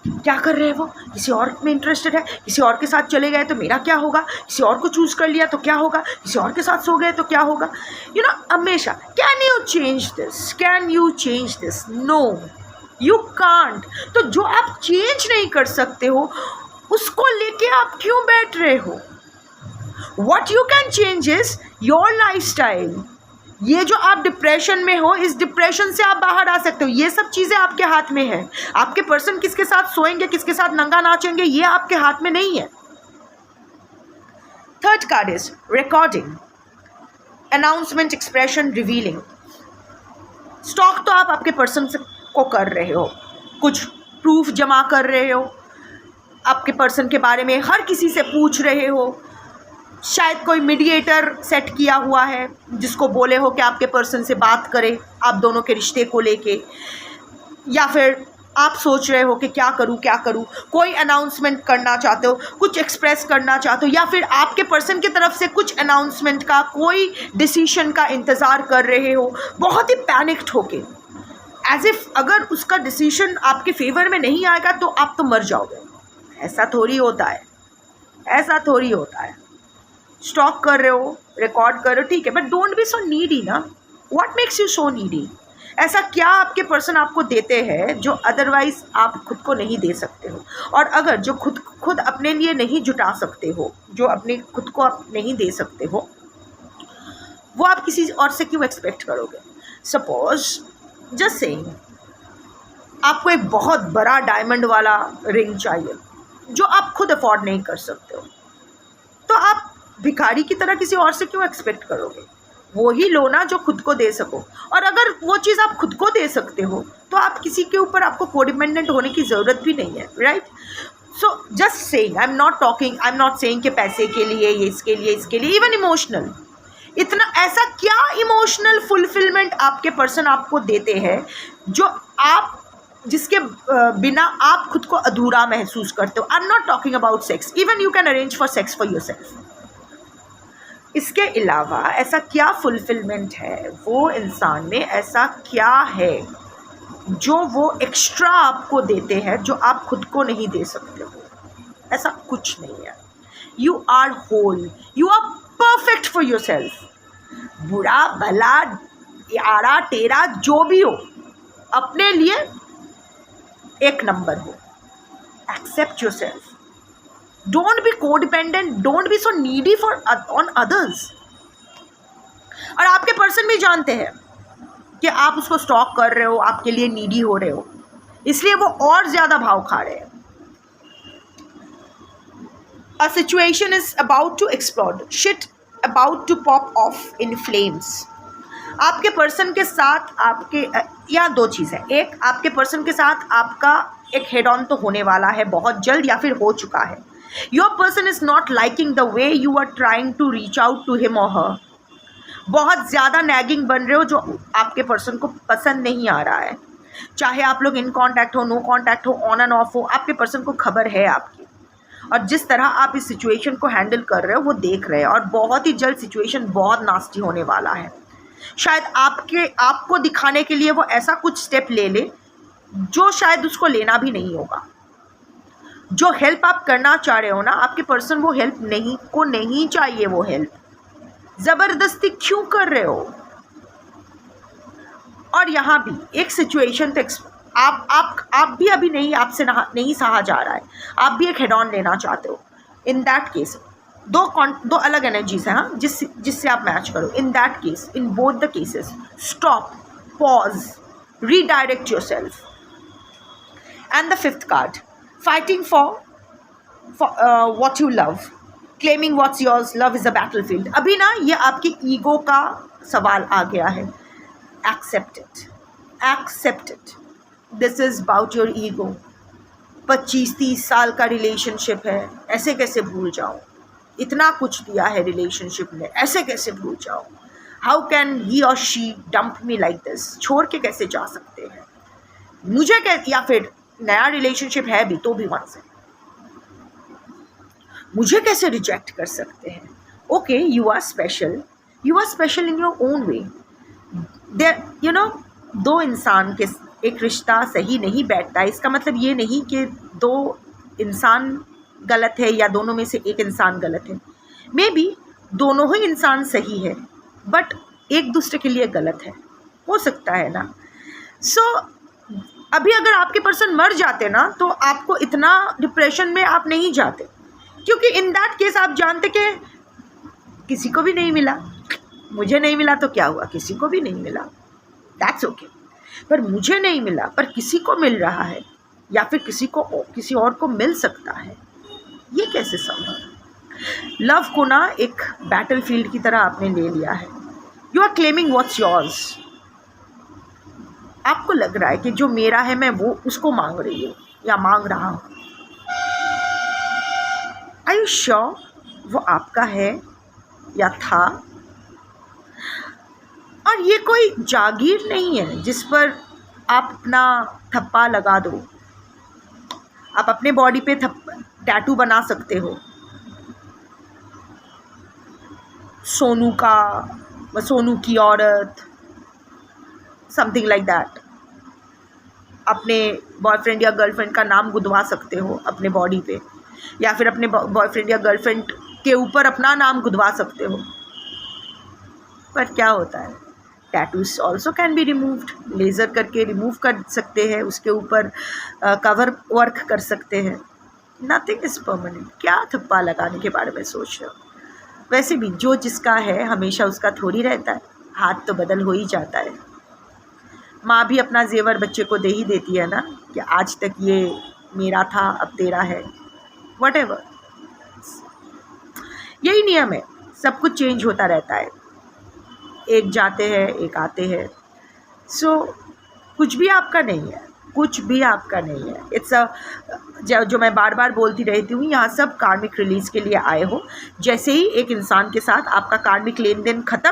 क्या कर रहे हैं वो, किसी और में इंटरेस्टेड है, किसी और के साथ चले गए तो मेरा क्या होगा, किसी और को चूज़ कर लिया तो क्या होगा, किसी और के साथ सो गए तो क्या होगा, यू नो, हमेशा. Can you change this? Can you change this? No, you can't. तो जो आप चेंज नहीं कर सकते हो उसको लेके आप क्यों बैठ रहे हो? What you can change is your life style. ये जो आप डिप्रेशन में हो, इस डिप्रेशन से आप बाहर आ सकते हो. ये सब चीज़ें आपके हाथ में है. आपके पर्सन किसके साथ सोएंगे, किसके साथ नंगा नाचेंगे, ये आपके हाथ में नहीं है. Third card is recording, announcement, expression, revealing. Stock तो आप आपके पर्सन को कर रहे हो, कुछ प्रूफ जमा कर रहे हो, आपके पर्सन के बारे में हर किसी से पूछ रहे हो. शायद कोई मीडिएटर सेट किया हुआ है जिसको बोले हो कि आपके पर्सन से बात करे आप दोनों के रिश्ते को लेके, या फिर आप सोच रहे हो कि क्या करूं, कोई अनाउंसमेंट करना चाहते हो, कुछ एक्सप्रेस करना चाहते हो, या फिर आपके पर्सन की तरफ से कुछ अनाउंसमेंट का, कोई डिसीशन का इंतज़ार कर रहे हो, बहुत ही पैनिक्ड होके, एज इफ अगर उसका डिसीशन आपके फेवर में नहीं आएगा तो आप तो मर जाओगे. ऐसा थोड़ी होता है, ऐसा थोड़ी होता है. स्टॉक कर रहे हो, रिकॉर्ड कर रहे हो, ठीक है, but don't be so needy ना. What makes you so needy? ऐसा क्या आपके पर्सन आपको देते हैं जो अदरवाइज आप खुद को नहीं दे सकते हो? और अगर जो खुद अपने लिए नहीं जुटा सकते हो, जो अपने खुद को आप नहीं दे सकते हो, वो आप किसी और से क्यों एक्सपेक्ट करोगे? सपोज जस्ट सेइंग, आपको एक बहुत बड़ा डायमंड वाला रिंग चाहिए जो आप खुद अफोर्ड नहीं कर सकते हो, तो आप भिखारी की तरह किसी और से क्यों एक्सपेक्ट करोगे? वो ही लो ना जो खुद को दे सको. और अगर वो चीज़ आप खुद को दे सकते हो तो आप किसी के ऊपर आपको कोडिपेंडेंट होने की ज़रूरत भी नहीं है, right? So just saying, I am not saying कि पैसे के लिए, ये इसके लिए, इवन इमोशनल, इतना ऐसा क्या इमोशनल फुलफिलमेंट आपके पर्सन आपको देते हैं जो आप, जिसके बिना आप खुद को अधूरा महसूस करते हो. आई am not talking about sex, even you can arrange for sex for your self. इसके अलावा ऐसा क्या फुलफिलमेंट है वो इंसान में, ऐसा क्या है जो वो एक्स्ट्रा आपको देते हैं जो आप खुद को नहीं दे सकते हो। ऐसा कुछ नहीं है। You are whole, you are perfect for yourself. बुरा भला आड़ा टेढ़ा जो भी हो, अपने लिए एक नंबर हो। Accept yourself, don't be codependent, don't be so needy for on others. और आपके पर्सन भी जानते हैं कि आप उसको स्टॉक कर रहे हो, आपके लिए नीडी हो रहे हो, इसलिए वो और ज़्यादा भाव खा रहे हैं। A situation is about to explode, shit about to pop off in flames. आपके पर्सन के साथ आपके या दो चीज़ है। एक, आपके पर्सन के साथ आपका एक हेड ऑन तो होने वाला है बहुत जल्द या फिर हो चुका है। Your person is not liking the way you are trying to reach out to him और हर। बहुत ज़्यादा नैगिंग बन रहे हो जो आपके पर्सन को पसंद नहीं आ रहा है। चाहे आप लोग इन कॉन्टैक्ट हो, नो कॉन्टैक्ट हो, ऑन एंड ऑफ हो, आपके पर्सन को खबर है आपकी। और जिस तरह आप इस सिचुएशन को हैंडल कर रहे हो वो देख रहे हैं, और बहुत ही जल्द सिचुएशन बहुत नास्टी होने वाला है। शायद आपको दिखाने के लिए वो ऐसा कुछ स्टेप ले ले जो शायद उसको लेना भी नहीं होगा। जो हेल्प आप करना चाह रहे हो ना, आपके पर्सन वो हेल्प नहीं चाहिए। वो हेल्प ज़बरदस्ती क्यों कर रहे हो? और यहाँ भी एक सिचुएशन तो आप भी अभी नहीं, आपसे नहीं सहा जा रहा है, आप भी एक हेड ऑन लेना चाहते हो। इन दैट केस दो अलग एनर्जीज हैं, हाँ, जिससे आप मैच करो। In that case, in both the cases, stop, pause, redirect yourself. And the fifth card, fighting for what you love, claiming what's yours, love is a battlefield. अभी ना ये आपकी ईगो का सवाल आ गया है। Accept it, accept it. This is about your ego. 25-30 साल का रिलेशनशिप है, ऐसे कैसे भूल जाओ? इतना कुछ दिया है रिलेशनशिप में, ऐसे कैसे भूल जाओ? हाउ कैन ही और she dump me like this? छोड़ के कैसे जा सकते हैं मुझे? या फिर नया रिलेशनशिप है भी तो भी वहाँ से मुझे कैसे रिजेक्ट कर सकते हैं? Okay, you are special, you are special in your own way. There, you know, दो इंसान के एक रिश्ता सही नहीं बैठता, इसका मतलब ये नहीं कि दो इंसान गलत है या दोनों में से एक इंसान गलत है। मे बी दोनों ही इंसान सही है बट एक दूसरे के लिए गलत है, हो सकता है ना। अभी अगर आपके पर्सन मर जाते ना तो आपको इतना डिप्रेशन में आप नहीं जाते, क्योंकि इन दैट केस आप जानते कि किसी को भी नहीं मिला, मुझे नहीं मिला तो क्या हुआ, किसी को भी नहीं मिला, दैट्स ओके। पर मुझे नहीं मिला पर किसी को मिल रहा है, या फिर किसी और को मिल सकता है, ये कैसे संभव? लव को ना एक बैटलफील्ड की तरह आपने ले लिया है। You are claiming what's yours. आपको लग रहा है कि जो मेरा है मैं वो उसको मांग रही हूँ या मांग रहा हूँ। आर यू श्योर वो आपका है या था? और ये कोई जागीर नहीं है जिस पर आप अपना थप्पा लगा दो। आप अपने बॉडी पे टैटू बना सकते हो, सोनू की औरत, समथिंग लाइक दैट। अपने बॉयफ्रेंड या गर्लफ्रेंड का नाम गुदवा सकते हो अपने बॉडी पे, या फिर अपने बॉयफ्रेंड या गर्लफ्रेंड के ऊपर अपना नाम गुदवा सकते हो। पर क्या होता है, tattoos also can be removed, laser करके रिमूव कर सकते हैं, उसके ऊपर कवर वर्क कर सकते हैं। Nothing is permanent. क्या थप्पा लगाने के बारे में सोच रहे हो? वैसे भी जो जिसका है हमेशा उसका थोड़ी रहता है, हाथ तो बदल हो ही जाता है। माँ भी अपना जेवर बच्चे को दे ही देती है ना, कि आज तक ये मेरा था अब तेरा है, व्हाटएवर। यही नियम है, सब कुछ चेंज होता रहता है, एक जाते हैं एक आते हैं। कुछ भी आपका नहीं है, कुछ भी आपका नहीं है। इट्स जो मैं बार बार बोलती रहती हूँ, यहाँ सब कार्मिक रिलीज़ के लिए आए हो। जैसे ही एक इंसान के साथ आपका कार्मिक लेन देन ख़त्म,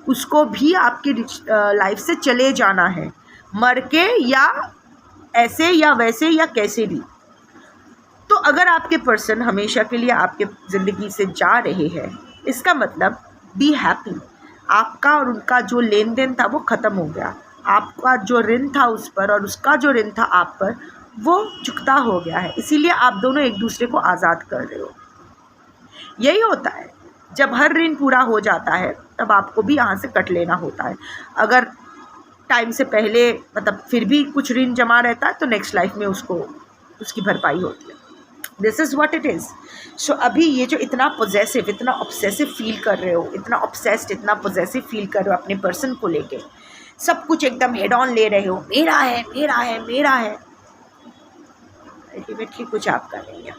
उसको भी आपकी लाइफ से चले जाना है, मर के या ऐसे या वैसे या कैसे भी। तो अगर आपके पर्सन हमेशा के लिए आपके ज़िंदगी से जा रहे हैं, इसका मतलब बी हैप्पी। आपका और उनका जो लेन देन था वो ख़त्म हो गया, आपका जो ऋण था उस पर और उसका जो ऋण था आप पर, वो चुकता हो गया है। इसीलिए आप दोनों एक दूसरे को आज़ाद कर रहे हो। यही होता है, जब हर ऋण पूरा हो जाता है तब आपको भी यहाँ से कट लेना होता है। अगर टाइम से पहले मतलब फिर भी कुछ ऋण जमा रहता है तो नेक्स्ट लाइफ में उसको उसकी भरपाई होती है। This is what it is. So अभी ये जो इतना पॉजेसिव, इतना ऑब्सेसिव फील कर रहे हो, इतना ऑब्सेस्ड, इतना पॉजेसिव फील कर रहे हो अपने पर्सन को लेके, सब कुछ एकदम हेड ऑन ले रहे हो, मेरा है मेरा है मेरा है, अल्टीमेटली कुछ आपका नहीं है।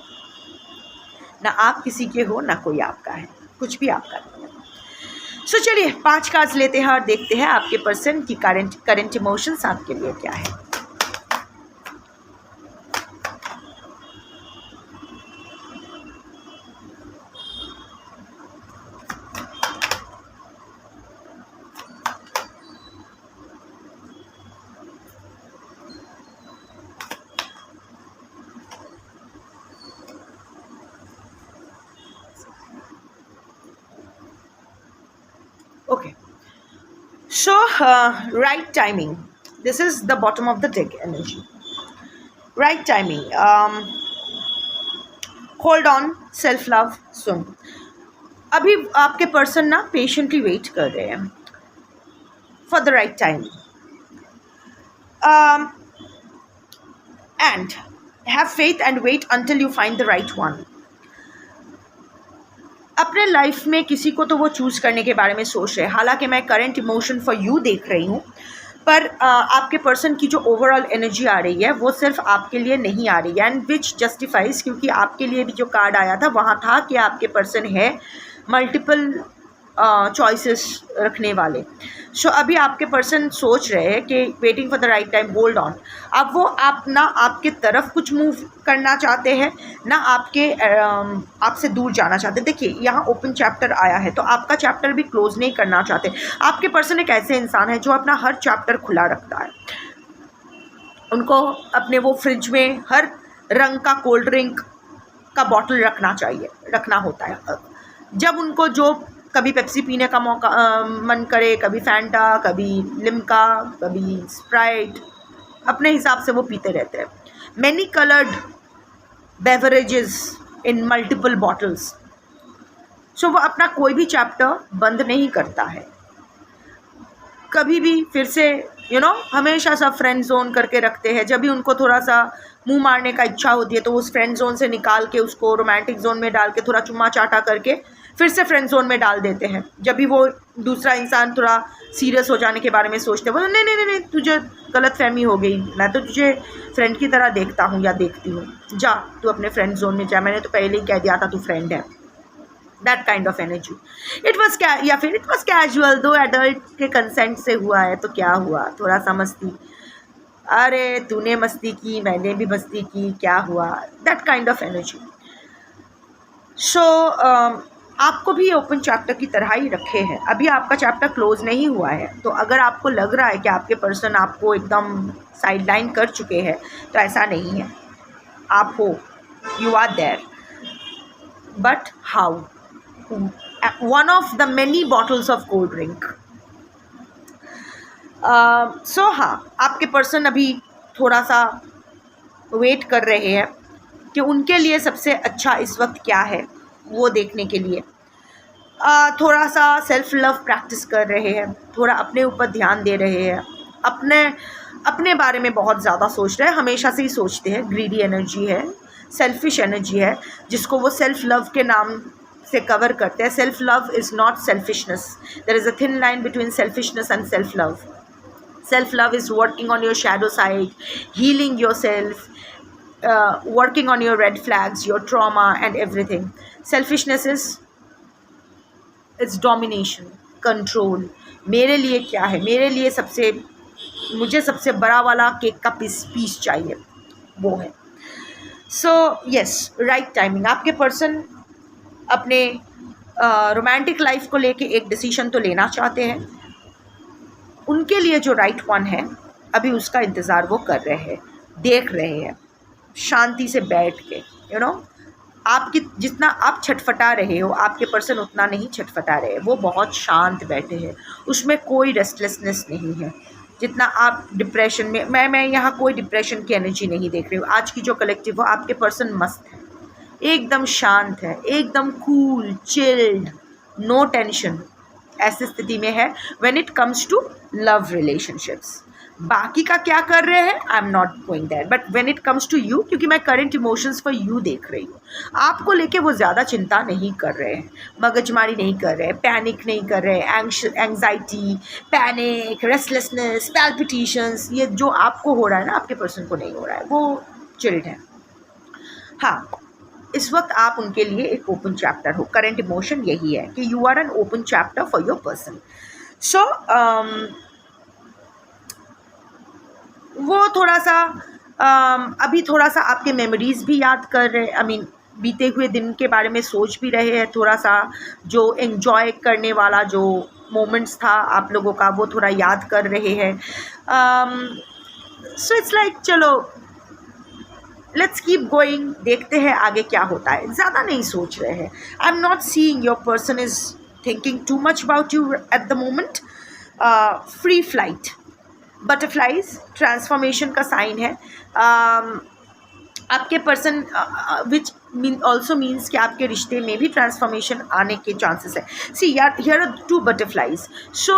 ना आप किसी के हो, ना कोई आपका है, कुछ भी आपका नहीं है। सो चलिए 5 कार्ड्स लेते हैं और देखते हैं आपके पर्सन की करंट इमोशंस आपके लिए क्या है। Okay, so right timing. This is the bottom of the deck energy. Right timing. Hold on, self love. सुन, अभी आपके पर्सन ना पेशेंटली वेट कर रहे हैं for the right time, and have faith and wait until you find the right one. अपने life में किसी को तो वो चूज़ करने के बारे में सोच रहे हैं। हालांकि मैं करंट इमोशन फॉर यू देख रही हूँ, पर आपके पर्सन की जो ओवरऑल एनर्जी आ रही है वो सिर्फ आपके लिए नहीं आ रही है, एंड विच जस्टिफाइज, क्योंकि आपके लिए भी जो कार्ड आया था वहाँ था कि आपके पर्सन है मल्टीपल चॉइसेस रखने वाले। सो अभी आपके पर्सन सोच रहे हैं कि waiting for the right time, hold on. अब वो आप ना आपके तरफ कुछ मूव करना चाहते हैं, ना आपसे दूर जाना चाहते। देखिए यहाँ ओपन चैप्टर आया है, तो आपका चैप्टर भी क्लोज नहीं करना चाहते। आपके पर्सन एक ऐसे इंसान है जो अपना हर चैप्टर खुला रखता है। उनको अपने वो फ्रिज में हर रंग का कोल्ड ड्रिंक का बॉटल रखना होता है। जब उनको जो कभी पेप्सी पीने का मन करे, कभी फैंटा, कभी लिम्का, कभी स्प्राइट, अपने हिसाब से वो पीते रहते हैं। Many coloured beverages in multiple bottles. So वो अपना कोई भी चैप्टर बंद नहीं करता है कभी भी। फिर से हमेशा सब फ्रेंड जोन करके रखते हैं। जब भी उनको थोड़ा सा मुंह मारने का इच्छा होती है तो उस फ्रेंड जोन से निकाल के उसको रोमांटिक जोन में डाल के थोड़ा चुम्मा चाटा करके फिर से फ्रेंड जोन में डाल देते हैं। जब भी वो दूसरा इंसान थोड़ा सीरियस हो जाने के बारे में सोचते हैं, बोलो नहीं नहीं नहीं, तुझे गलत फहमी हो गई, मैं तो तुझे फ्रेंड की तरह देखता हूँ या देखती हूँ, जा तू अपने फ्रेंड जोन में जा, मैंने तो पहले ही कह दिया था तू फ्रेंड है। That kind of energy it was या फिर इट वॉज कैजुअल, दो एडल्ट के कंसेंट से हुआ है तो क्या हुआ, थोड़ा सा मस्ती, अरे तूने मस्ती की मैंने भी मस्ती की, क्या हुआ, दैट काइंड ऑफ एनर्जी। सो आपको भी ओपन चैप्टर की तरह ही रखे हैं। अभी आपका चैप्टर क्लोज नहीं हुआ है, तो अगर आपको लग रहा है कि आपके पर्सन आपको एकदम साइडलाइन कर चुके हैं तो ऐसा नहीं है। आप हो, you are there, but how? one of the many bottles of cold drink. So हाँ, आपके पर्सन अभी थोड़ा सा वेट कर रहे हैं कि उनके लिए सबसे अच्छा इस वक्त क्या है वो देखने के लिए। थोड़ा सा सेल्फ लव प्रैक्टिस कर रहे हैं, थोड़ा अपने ऊपर ध्यान दे रहे हैं, अपने बारे में बहुत ज़्यादा सोच रहे हैं, हमेशा से ही सोचते हैं। ग्रीडी एनर्जी है, सेल्फिश एनर्जी है, जिसको वो सेल्फ लव के नाम से कवर करते हैं। Self love is not selfishness, there is a thin line between selfishness and self love. Self love is working on your shadow side, healing yourself, working on your red flags, your trauma and everything. Selfishness is it's domination, control. मेरे लिए क्या है, मेरे लिए मुझे सबसे बड़ा वाला केक का पीस चाहिए, वो है। So yes, right timing. आपके पर्सन अपने रोमांटिक लाइफ को लेके एक डिसीजन तो लेना चाहते हैं। उनके लिए जो राइट वन है अभी उसका इंतज़ार वो कर रहे हैं, देख रहे हैं शांति से बैठ के। आपकी जितना आप छटफटा रहे हो, आपके पर्सन उतना नहीं छटफटा रहे, वो बहुत शांत बैठे हैं, उसमें कोई रेस्टलेसनेस नहीं है, जितना आप डिप्रेशन में, मैं यहाँ कोई डिप्रेशन की एनर्जी नहीं देख रही हूँ। आज की जो कलेक्टिव हो, आपके पर्सन मस्त है, एकदम शांत है, एकदम कूल चिल्ड, नो टेंशन, ऐसी स्थिति में है when it comes to love relationships. बाकी का क्या कर रहे हैं, I am not going that, but when it comes to you, क्योंकि मैं करंट इमोशंस फॉर यू देख रही हूँ, आपको लेके वो ज़्यादा चिंता नहीं कर रहे हैं, मगजमारी नहीं कर रहे हैं, पैनिक नहीं कर रहे हैं, एंग्जाइटी, पैनिक, रेस्टलेसनेस, पैल्पिटेशंस, ये जो आपको हो रहा है ना, आपके पर्सन को नहीं हो रहा है, वो चिल्ड है। हाँ, इस वक्त आप उनके लिए एक ओपन चैप्टर हो। करंट इमोशन यही है कि you are an open chapter for your person. So वो थोड़ा सा अभी थोड़ा सा आपके मेमोरीज भी याद कर रहे, आई मीन बीते हुए दिन के बारे में सोच भी रहे हैं, थोड़ा सा जो एंजॉय करने वाला जो मोमेंट्स था आप लोगों का, वो थोड़ा याद कर रहे हैं। सो इट्स लाइक चलो लेट्स कीप गोइंग, देखते हैं आगे क्या होता है, ज़्यादा नहीं सोच रहे हैं। I am not seeing your person is thinking too much about you at the moment. Free flight, butterflies, transformation का साइन है। आपके पर्सन विच ऑल्सो मीन्स कि आपके रिश्ते में भी ट्रांसफॉर्मेशन आने के चांसेस है। See here are 2 butterflies, so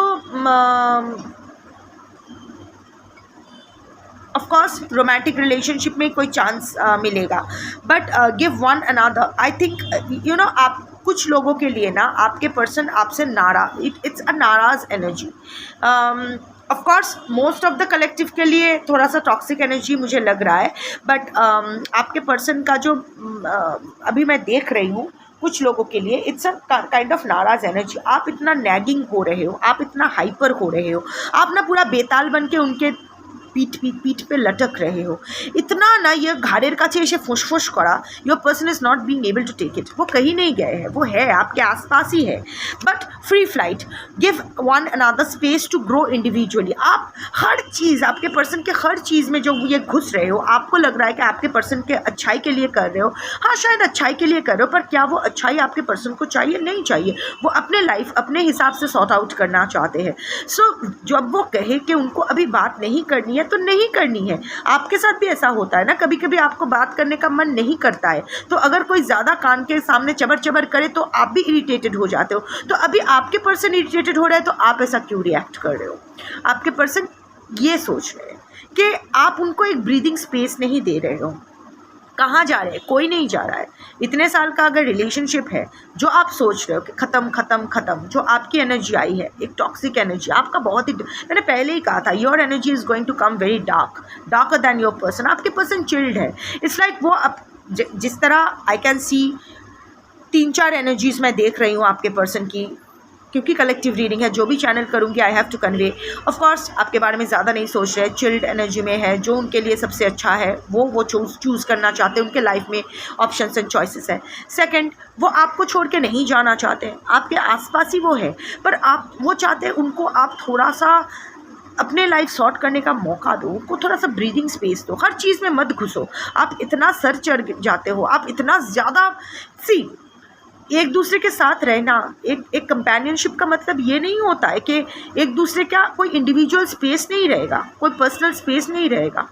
of course romantic relationship में कोई चांस मिलेगा, but give one another. I think you know, आप कुछ लोगों के लिए ना आपके पर्सन आपसे इट्स अ नाराज़ energy. Of course most of the collective के लिए थोड़ा सा टॉक्सिक एनर्जी मुझे लग रहा है, बट आपके पर्सन का जो अभी मैं देख रही हूँ कुछ लोगों के लिए इट्स अ काइंड ऑफ नाराज़ एनर्जी। आप इतना नैगिंग हो रहे हो, आप इतना हाइपर हो रहे हो, आप ना पूरा बेताल बन के उनके पीठ पे लटक रहे हो, इतना ना ये घाड़ेर काछे एसे फुसफुस करा। Your person is not being able to take it. वो कहीं नहीं गए हैं, वो है आपके आसपास ही है, but free flight, give one another space to grow individually. आप हर चीज़, आपके पर्सन के हर चीज़ में जो ये घुस रहे हो, आपको लग रहा है कि आपके पर्सन के अच्छाई के लिए कर रहे हो। हाँ, शायद अच्छाई के लिए कर रहे हो, पर क्या वो अच्छाई आपके पर्सन को चाहिए? नहीं चाहिए। वो अपने लाइफ अपने हिसाब से सॉर्ट आउट करना चाहते हैं। सो जब वो कहे कि उनको अभी बात नहीं करनी है तो नहीं करनी है। आपके साथ भी ऐसा होता है ना, कभी कभी आपको बात करने का मन नहीं करता है, तो अगर कोई ज़्यादा कान के सामने चबर चबर करे तो आप भी इरिटेटेड हो जाते हो। तो अभी आपके पर्सन इरिटेटेड हो रहे हैं तो आप ऐसा क्यों रिएक्ट कर रहे हो? आपके पर्सन ये सोच रहे हैं कि आप उनको एक ब्रीदिंग स्पेस नहीं दे रहे हो। कहाँ जा रहे हैं? कोई नहीं जा रहा है। इतने साल का अगर रिलेशनशिप है, जो आप सोच रहे हो कि ख़त्म ख़त्म ख़त्म, जो आपकी एनर्जी आई है एक टॉक्सिक एनर्जी, आपका बहुत ही, मैंने पहले ही कहा था, your energy is going to come very darker than your person. आपके पर्सन चिल्ड है। इट्स लाइक वो अब जिस तरह आई कैन सी 3-4 एनर्जीज़ मैं देख रही हूँ आपके पर्सन की, क्योंकि कलेक्टिव रीडिंग है, जो भी चैनल करूँगी I have to convey. Of course आपके बारे में ज़्यादा नहीं सोच रहे, चिल्ड एनर्जी में है, जो उनके लिए सबसे अच्छा है वो चूज़ करना चाहते हैं, उनके लाइफ में ऑप्शंस एंड चॉइसेस है। सेकंड, वो आपको छोड़ के नहीं जाना चाहते, आपके आसपास ही वो है, पर आप वो चाहते हैं उनको आप थोड़ा सा अपने लाइफ सॉर्ट करने का मौका दो, उनको थोड़ा सा ब्रीदिंग स्पेस दो, हर चीज़ में मत घुसो। आप इतना सर चढ़ जाते हो, आप इतना ज़्यादा एक दूसरे के साथ रहना, एक कंपेनियनशिप का मतलब ये नहीं होता है कि एक दूसरे का कोई इंडिविजुअल स्पेस नहीं रहेगा, कोई पर्सनल स्पेस नहीं रहेगा,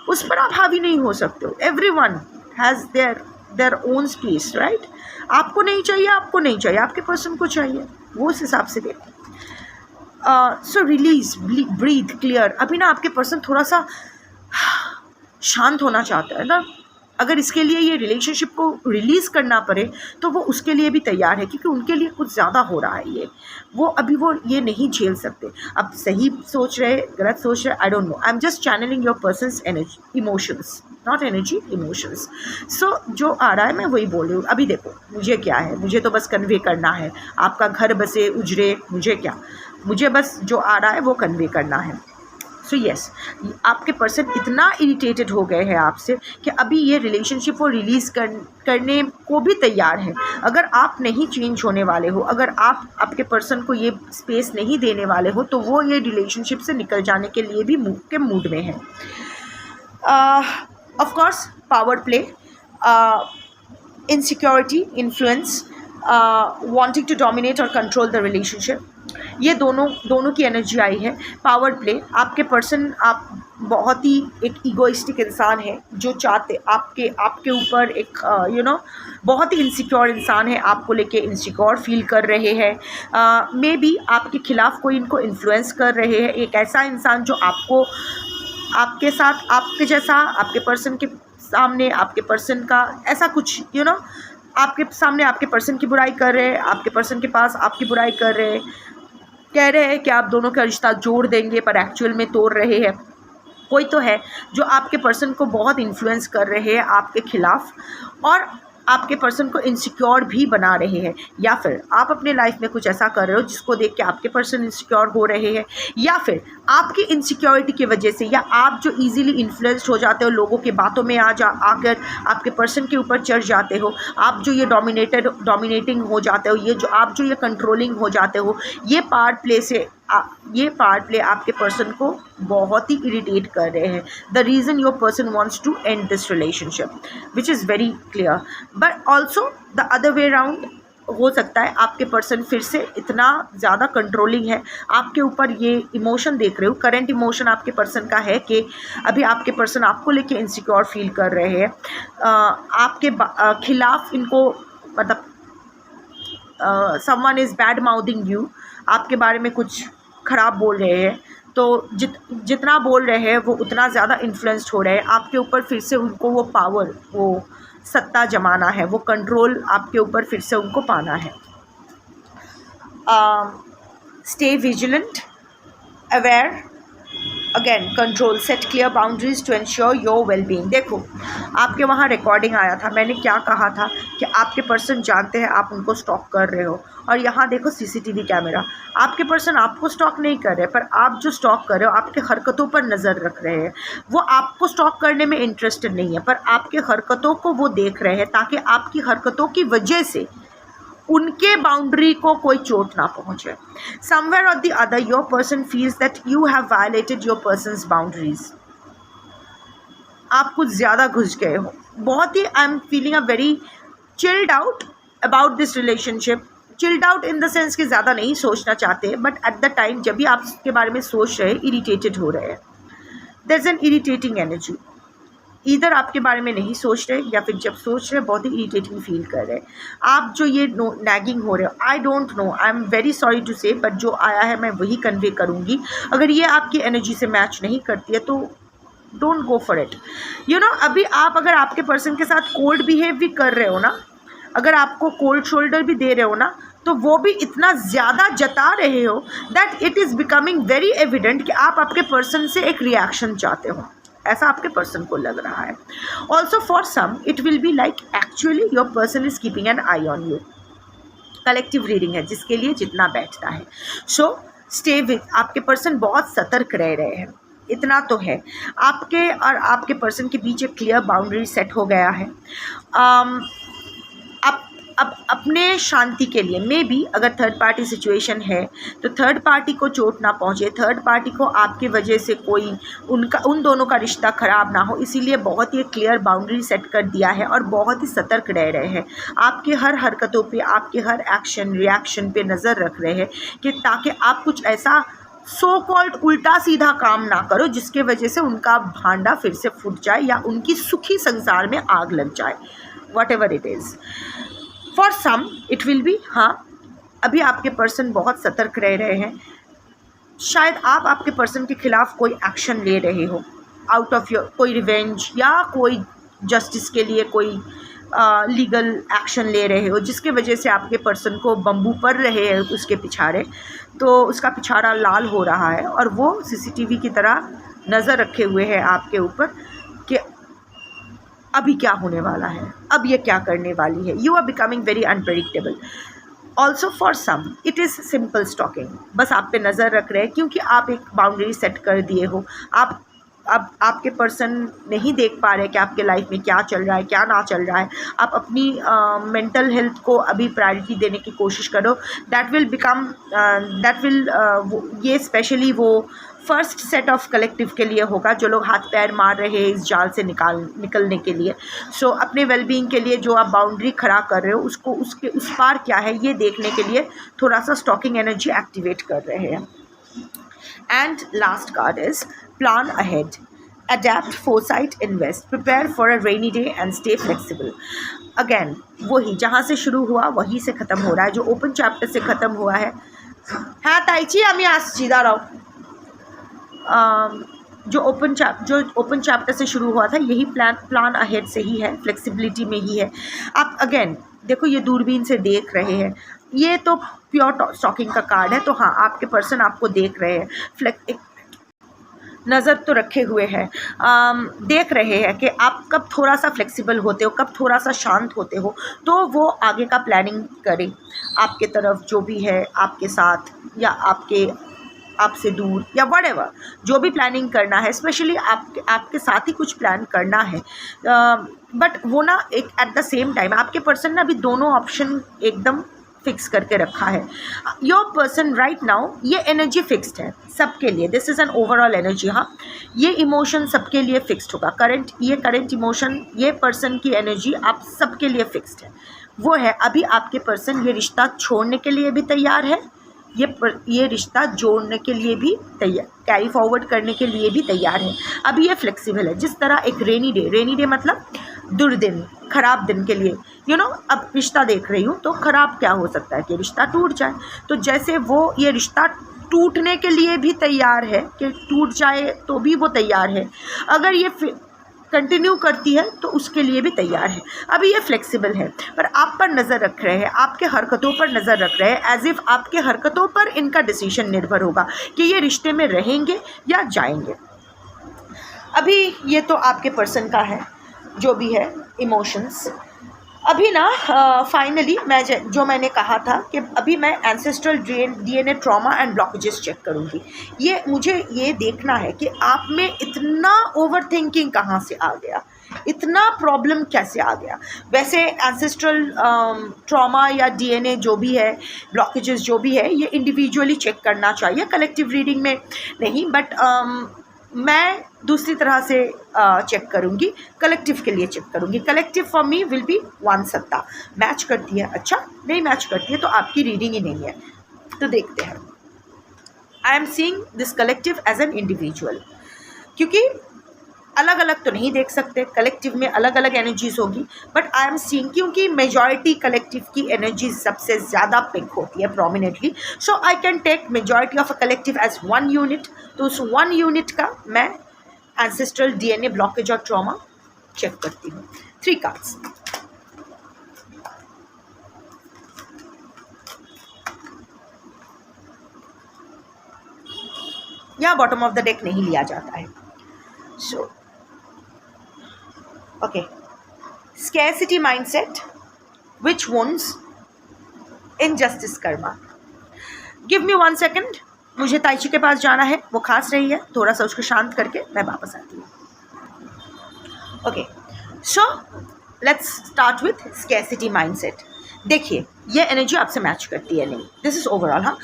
उस पर आप हावी नहीं हो सकते हो। Everyone has their own space, right? आपको नहीं चाहिए, आपको नहीं चाहिए, आपके पर्सन को चाहिए, वो उस हिसाब से देखो। सो रिलीज, ब्रीथ, क्लियर। अभी ना आपके पर्सन थोड़ा सा शांत होना चाहता है ना, अगर इसके लिए ये रिलेशनशिप को रिलीज़ करना पड़े तो वो उसके लिए भी तैयार है, क्योंकि उनके लिए कुछ ज़्यादा हो रहा है। वो अभी ये नहीं झेल सकते। अब सही सोच रहे, गलत सोच रहे, I don't know. I am just channelling your person's energy, emotions, not energy, emotions. So जो आ रहा है मैं वही बोल रही हूँ। अभी देखो मुझे क्या है, मुझे तो बस कन्वे करना है। आपका घर बसे उजरे, मुझे क्या, मुझे बस जो आ रहा है वो कन्वे करना है। सो येस, आपके पर्सन इतना इरिटेटेड हो गए हैं आपसे कि अभी ये रिलेशनशिप वो रिलीज़ करने को भी तैयार है। अगर आप नहीं चेंज होने वाले हो, अगर आप आपके पर्सन को ये स्पेस नहीं देने वाले हो, तो वो ये रिलेशनशिप से निकल जाने के लिए भी मूड में है। Of course power play, insecurity, influence, wanting to dominate और कंट्रोल द रिलेशनशिप, ये दोनों की एनर्जी आई है। पावर प्ले, आपके पर्सन आप बहुत ही एक ईगोइस्टिक इंसान है जो चाहते आपके ऊपर एक बहुत ही इनसिक्योर इंसान है, आपको लेके इनसिक्योर फील कर रहे हैं। मे बी आपके खिलाफ कोई इनको इन्फ्लुएंस कर रहे हैं, एक ऐसा इंसान जो आपके साथ आपके जैसा आपके पर्सन के सामने आपके पर्सन का ऐसा कुछ आपके सामने आपके पर्सन की बुराई कर रहे हैं, आपके पर्सन के पास आपकी बुराई कर रहे हैं, कह रहे हैं कि आप दोनों का रिश्ता जोड़ देंगे पर एक्चुअल में तोड़ रहे हैं। कोई तो है जो आपके पर्सन को बहुत इन्फ्लुएंस कर रहे हैं आपके खिलाफ और आपके पर्सन को इनसिक्योर भी बना रहे हैं, या फिर आप अपने लाइफ में कुछ ऐसा कर रहे हो जिसको देख के आपके पर्सन इनसिक्योर हो रहे हैं, या फिर आपकी इनसिक्योरिटी की वजह से, या आप जो इजीली इन्फ्लुएंस्ड हो जाते हो, लोगों की बातों में आकर आपके पर्सन के ऊपर चढ़ जाते हो, आप जो ये डोमिनेटिंग हो जाते हो, आप जो ये कंट्रोलिंग हो जाते हो, ये पार्ट प्ले आपके पर्सन को बहुत ही इरिटेट कर रहे हैं। The reason your person wants to end this relationship which is very clear, but also the other way round हो सकता है आपके पर्सन फिर से इतना ज़्यादा कंट्रोलिंग है आपके ऊपर, ये इमोशन देख रहे हो, करंट इमोशन आपके पर्सन का है कि अभी आपके पर्सन आपको लेके इनसिक्योर फील कर रहे हैं, आपके खिलाफ इनको मतलब someone is bad mouthing you, आपके बारे में कुछ ख़राब बोल रहे हैं, तो जितना बोल रहे हैं वो उतना ज़्यादा इन्फ्लुएंस्ड हो रहे हैं आपके ऊपर, फिर से उनको वो पावर, वो सत्ता जमाना है, वो कंट्रोल आपके ऊपर फिर से उनको पाना है। Stay vigilant, aware, again control, set clear boundaries to ensure your wellbeing. देखो आपके वहाँ रिकॉर्डिंग आया था, मैंने क्या कहा था कि आपके पर्सन जानते हैं आप उनको स्टॉक कर रहे हो, और यहाँ देखो सीसीटीवी कैमरा, आपके पर्सन आपको स्टॉक नहीं कर रहे, पर आप जो स्टॉक कर रहे हो आपके हरकतों पर नज़र रख रहे हैं। वो आपको स्टॉक करने में इंटरेस्टेड नहीं है, पर आपके हरकतों को वो देख रहे हैं ताकि आपकी हरकतों की वजह से उनके बाउंड्री को कोई चोट ना पहुंचे। Somewhere or the other your person feels that you have violated your person's boundaries. आप कुछ ज़्यादा घुस गए हो, बहुत ही I am feeling a very chilled out about this relationship. Chilled out in the sense कि ज़्यादा नहीं सोचना चाहते, बट एट द टाइम जब भी आप इसके बारे में सोच रहे हैं इरीटेटेड हो रहे हैं। There is an irritating energy, इधर आपके बारे में नहीं सोच रहे, या फिर जब सोच रहे बहुत ही इरिटेटिंग फील कर रहे हैं। आप जो ये नैगिंग हो रहे हो, I don't know, I am very sorry to say, but जो आया है मैं वही कन्वे करूँगी। अगर ये आपकी एनर्जी से मैच नहीं करती है तो डोंट गो फॉर इट। अभी आप अगर आपके पर्सन के साथ कोल्ड बिहेव भी कर रहे हो ना, अगर आपको कोल्ड शोल्डर भी दे रहे हो ना, तो वो भी इतना ज़्यादा जता रहे हो that it is becoming very evident कि आप आपके पर्सन से एक रिएक्शन चाहते हो, ऐसा आपके पर्सन को लग रहा है। Also for some it will be like actually your person is keeping an eye on you. Collective reading है जिसके लिए जितना बैठता है। सो स्टे विद, आपके पर्सन बहुत सतर्क रह रहे हैं, इतना तो है। आपके और आपके पर्सन के बीच एक क्लियर बाउंड्री सेट हो गया है। अब अपने शांति के लिए मे बी अगर थर्ड पार्टी सिचुएशन है तो थर्ड पार्टी को चोट ना पहुँचे, थर्ड पार्टी को आपकी वजह से कोई उन दोनों का रिश्ता ख़राब ना हो, इसीलिए बहुत ही क्लियर बाउंड्री सेट कर दिया है और बहुत ही सतर्क रह रहे हैं। आपके हर हरकतों पे, आपके हर एक्शन रिएक्शन पे नज़र रख रहे हैं कि ताकि आप कुछ ऐसा सो कॉल्ड उल्टा सीधा काम ना करो जिसके वजह से उनका भांडा फिर से फूट जाए या उनकी सुखी संसार में आग लग जाए, whatever it is. For some it will be, हाँ अभी आपके पर्सन बहुत सतर्क रह रहे हैं। शायद आप आपके पर्सन के खिलाफ कोई एक्शन ले रहे हो, आउट ऑफ योर कोई रिवेंज या कोई जस्टिस के लिए कोई लीगल एक्शन ले रहे हो जिसके वजह से आपके पर्सन को बम्बू पड़ रहे हैं उसके पिछाड़े, तो उसका पिछाड़ा लाल हो रहा है और वो सीसीटीवी की तरह नज़र रखे हुए है आपके ऊपर कि अभी क्या होने वाला है, अब ये क्या करने वाली है। You are becoming very unpredictable. Also for some it is simple stalking, बस आप पे नज़र रख रहे हैं क्योंकि आप एक बाउंड्री सेट कर दिए हो। आप अब आपके पर्सन नहीं देख पा रहे कि आपके लाइफ में क्या चल रहा है क्या ना चल रहा है। आप अपनी मेंटल हेल्थ को अभी प्रायोरिटी देने की कोशिश करो। दैट विल ये स्पेशली वो फर्स्ट सेट ऑफ कलेक्टिव के लिए होगा, जो लोग हाथ पैर मार रहे हैं इस जाल से निकलने के लिए। सो अपने वेलबींग के लिए जो आप बाउंड्री खड़ा कर रहे हो उसको उसके उस पार क्या है ये देखने के लिए थोड़ा सा स्टॉकिंग एनर्जी एक्टिवेट कर रहे हैं। And last card is plan ahead, adapt, foresight, invest, prepare for a rainy day and stay flexible. Again वही जहाँ से शुरू हुआ वहीं से ख़त्म हो रहा है, जो ओपन चैप्टर से ख़त्म हुआ है। हाँ ताईची আমি আসছি দাঁড়াও। जो ओपन चैप्टर से शुरू हुआ था यही प्लान अहेड से ही है, फ्लेक्सिबिलिटी में ही है। आप अगेन देखो ये दूरबीन से देख रहे हैं, ये तो प्योर स्टॉकिंग का कार्ड है, तो हाँ आपके पर्सन आपको देख रहे हैं, नज़र तो रखे हुए हैं, देख रहे हैं कि आप कब थोड़ा सा फ्लेक्सिबल होते हो, कब थोड़ा सा शांत होते हो, तो वो आगे का प्लानिंग करें आपके तरफ, जो भी है आपके साथ या आपसे दूर या व्हाटएवर जो भी प्लानिंग करना है, स्पेशली आपके साथ ही कुछ प्लान करना है। बट वो ना एक एट द सेम टाइम आपके पर्सन ने अभी दोनों ऑप्शन एकदम फिक्स करके रखा है। योर पर्सन राइट नाउ ये एनर्जी फिक्स्ड है सबके लिए, this is an overall energy. हाँ ये इमोशन सबके लिए फिक्स्ड होगा, करंट इमोशन, ये पर्सन की एनर्जी आप सबके लिए फिक्स्ड है। वो है अभी आपके पर्सन ये रिश्ता छोड़ने के लिए भी तैयार है, ये रिश्ता जोड़ने के लिए भी तैयार, कैरी फॉरवर्ड करने के लिए भी तैयार है। अभी ये फ्लेक्सिबल है, जिस तरह एक रेनी डे मतलब दुर्दिन, ख़राब दिन के लिए अब रिश्ता देख रही हूँ तो ख़राब क्या हो सकता है कि रिश्ता टूट जाए, तो जैसे वो ये रिश्ता टूटने के लिए भी तैयार है कि टूट जाए तो भी वो तैयार है, अगर ये कंटिन्यू करती है तो उसके लिए भी तैयार है। अभी ये फ्लेक्सिबल है पर आप पर नज़र रख रहे हैं, आपके हरकतों पर नज़र रख रहे हैं, एज इफ़ आपके हरकतों पर इनका डिसीजन निर्भर होगा कि ये रिश्ते में रहेंगे या जाएंगे। अभी ये तो आपके पर्सन का है जो भी है इमोशंस। अभी ना फाइनली मैंने कहा था कि अभी मैं ancestral DNA trauma and blockages check करूँगी। मुझे ये देखना है कि आप में इतना ओवर थिंकिंग कहाँ से आ गया, इतना प्रॉब्लम कैसे आ गया। वैसे एंसेस्ट्रल ट्रॉमा या डीएनए जो भी है, ब्लॉकेजेस जो भी है, ये इंडिविजुअली चेक करना चाहिए, कलेक्टिव रीडिंग में नहीं। बट मैं दूसरी तरह से चेक करूँगी, कलेक्टिव के लिए चेक करूँगी। Collective for me will be 1 सत्ता। मैच करती है अच्छा, नहीं मैच करती है तो आपकी रीडिंग ही नहीं है। तो देखते हैं। I am seeing this collective as an individual, क्योंकि अलग अलग तो नहीं देख सकते, कलेक्टिव में अलग अलग एनर्जीज होगी। बट आई एम सीइंग क्योंकि मेजॉरिटी कलेक्टिव की एनर्जी सबसे ज़्यादा पिक होती है prominently, so I can take majority of a collective as 1 unit. तो उस 1 यूनिट का मैं एंसेस्ट्रल डीएनए ब्लॉकेज और ट्रॉमा चेक करती हूँ। 3 कार्ड्स। यहाँ बॉटम ऑफ द डेक नहीं लिया जाता है। सो okay, scarcity mindset which wounds, injustice karma. Give me 1 second, मुझे ताइची के पास जाना है, वो खांस रही है, थोड़ा सा उसको शांत करके मैं वापस आती हूँ। Okay, so let's start with scarcity mindset. देखिए ये एनर्जी आपसे मैच करती है नहीं, दिस इज ओवरऑल। हाँ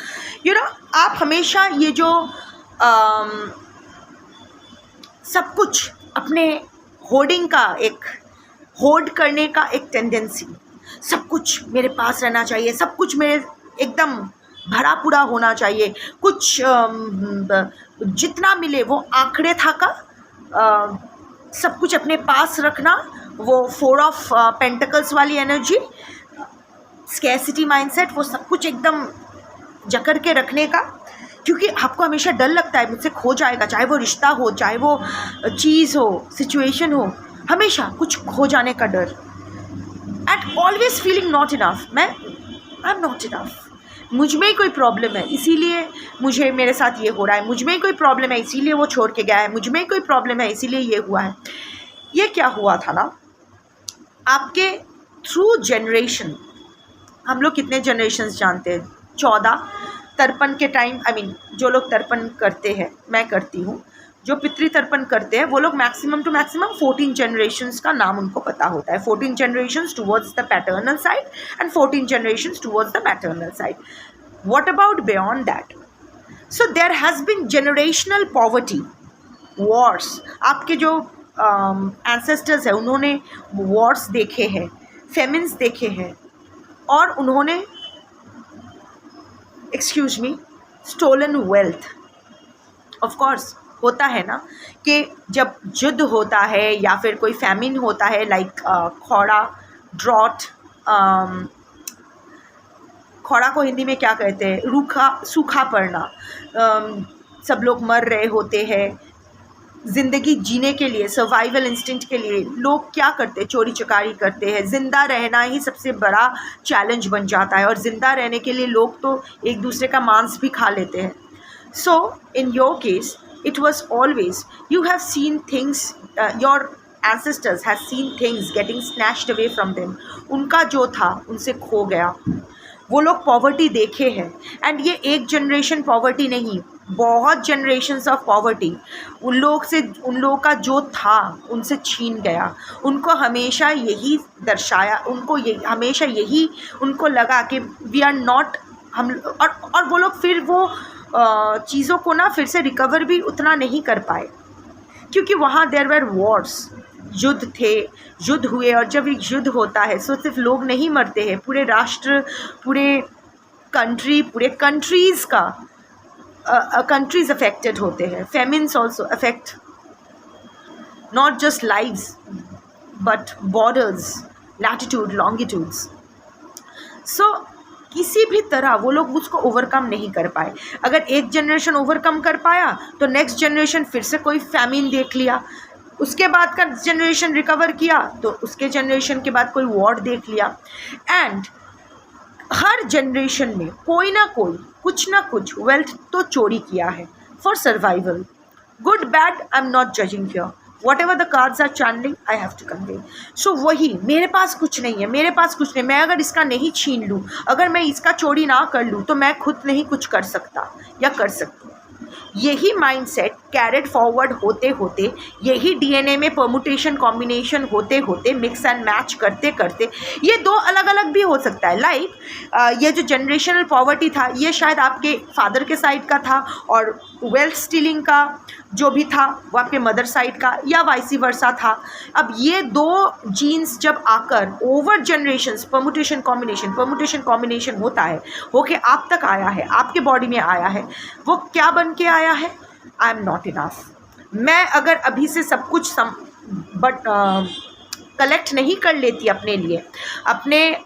आप हमेशा ये जो सब कुछ अपने होर्डिंग का होर्ड करने का एक टेंडेंसी, सब कुछ मेरे पास रहना चाहिए, सब कुछ मेरे एकदम भरा पूरा होना चाहिए, कुछ जितना मिले वो आंकड़े था का सब कुछ अपने पास रखना, वो 4 ऑफ पेंटिकल्स वाली एनर्जी, स्कैसिटी माइंडसेट, वो सब कुछ एकदम जकड़ के रखने का। क्योंकि आपको हमेशा डर लगता है मुझसे खो जाएगा, चाहे वो रिश्ता हो, चाहे वो चीज़ हो, सिचुएशन हो, हमेशा कुछ खो जाने का डर। Eight always feeling not enough, I am not enough, मुझ में ही कोई प्रॉब्लम है इसीलिए मुझे मेरे साथ ये हो रहा है, मुझ में ही कोई प्रॉब्लम है इसीलिए वो छोड़ के गया है, मुझ में ही कोई प्रॉब्लम है इसीलिए ये हुआ है। ये क्या हुआ था ना, आपके थ्रू जनरेशन, हम लोग कितने जनरेशन्स जानते हैं, 14 तर्पण के टाइम, जो लोग तर्पण करते हैं, मैं करती हूँ, जो पितृ तर्पण करते हैं वो लोग मैक्सिमम टू मैक्सिमम 14 जनरेशन्स का नाम उनको पता होता है। 14 generations towards the paternal side and 14 generations towards the maternal side. What about beyond that? So there has been generational poverty, wars. आपके जो एंसेस्टर्स हैं उन्होंने वॉर्स देखे हैं, फेमिन्स देखे हैं, और उन्होंने excuse me stolen wealth. Of course होता है ना कि जब युद्ध होता है या फिर कोई फैमिन होता है, लाइक खौड़ा, ड्रॉट, खौड़ा को हिंदी में क्या कहते हैं, रूखा, सूखा पड़ना, सब लोग मर रहे होते हैं। ज़िंदगी जीने के लिए, सर्वाइवल इंस्टिंक्ट के लिए लोग क्या करते हैं, चोरी चकारी करते हैं। ज़िंदा रहना ही सबसे बड़ा चैलेंज बन जाता है, और ज़िंदा रहने के लिए लोग तो एक दूसरे का मांस भी खा लेते हैं। So in your case it was always, you have seen things, your ancestors have seen things getting snatched away from them. उनका जो था उनसे खो गया। वो लोग पॉवर्टी देखे हैं, एंड ये एक जनरेशन पॉवर्टी नहीं, बहुत जनरेशन्स ऑफ पॉवर्टी उन लोगों का जो था उनसे छीन गया। उनको हमेशा यही दर्शाया, हमेशा यही उनको लगा कि वी आर नॉट, हम, और वो लोग फिर वो चीज़ों को ना फिर से रिकवर भी उतना नहीं कर पाए, क्योंकि वहाँ देयर वर वॉर्स, युद्ध थे, युद्ध हुए। और जब एक युद्ध होता है तो सिर्फ लोग नहीं मरते हैं, पूरे राष्ट्र, पूरे कंट्रीज़ का कंट्रीज़ अफेक्टेड होते हैं। Famines also affect not just lives but borders, latitude, longitudes. So किसी भी तरह वो लोग उसको ओवरकम नहीं कर पाए। अगर एक जनरेशन ओवरकम कर पाया तो नेक्स्ट जनरेशन फिर से कोई फैमिन देख लिया, उसके बाद का जनरेशन रिकवर किया तो उसके जनरेशन के बाद कोई वॉर देख लिया। एंड हर जनरेशन में कोई ना कोई कुछ ना कुछ वेल्थ तो चोरी किया है for survival. Good bad, I am not judging here, whatever the cards are channeling, I have to convey. So वही, मेरे पास कुछ नहीं है, मेरे पास कुछ नहीं, मैं अगर इसका नहीं छीन लूँ, अगर मैं इसका चोरी ना कर लूँ तो मैं खुद नहीं कुछ कर सकता या कर सकती। यही माइंडसेट कैरिड फॉरवर्ड होते होते, यही डीएनए में परमुटेशन कॉम्बिनेशन होते होते, मिक्स एंड मैच करते करते, ये दो अलग अलग भी हो सकता है। लाइक ये जो जनरेशनल पॉवर्टी था ये शायद आपके फादर के साइड का था, और वेल्थ स्टीलिंग का जो भी था वो आपके मदर साइड का, या वाइसी वर्सा था। अब ये दो जीन्स जब आकर ओवर जनरेशन्स परमुटेशन कॉम्बिनेशन होता है, होके आप तक आया है, आपके बॉडी में आया है, वो क्या बन के आया है, आई एम नॉट इनफ। मैं अगर अभी से सब कुछ कलेक्ट नहीं कर लेती अपने लिए, अपने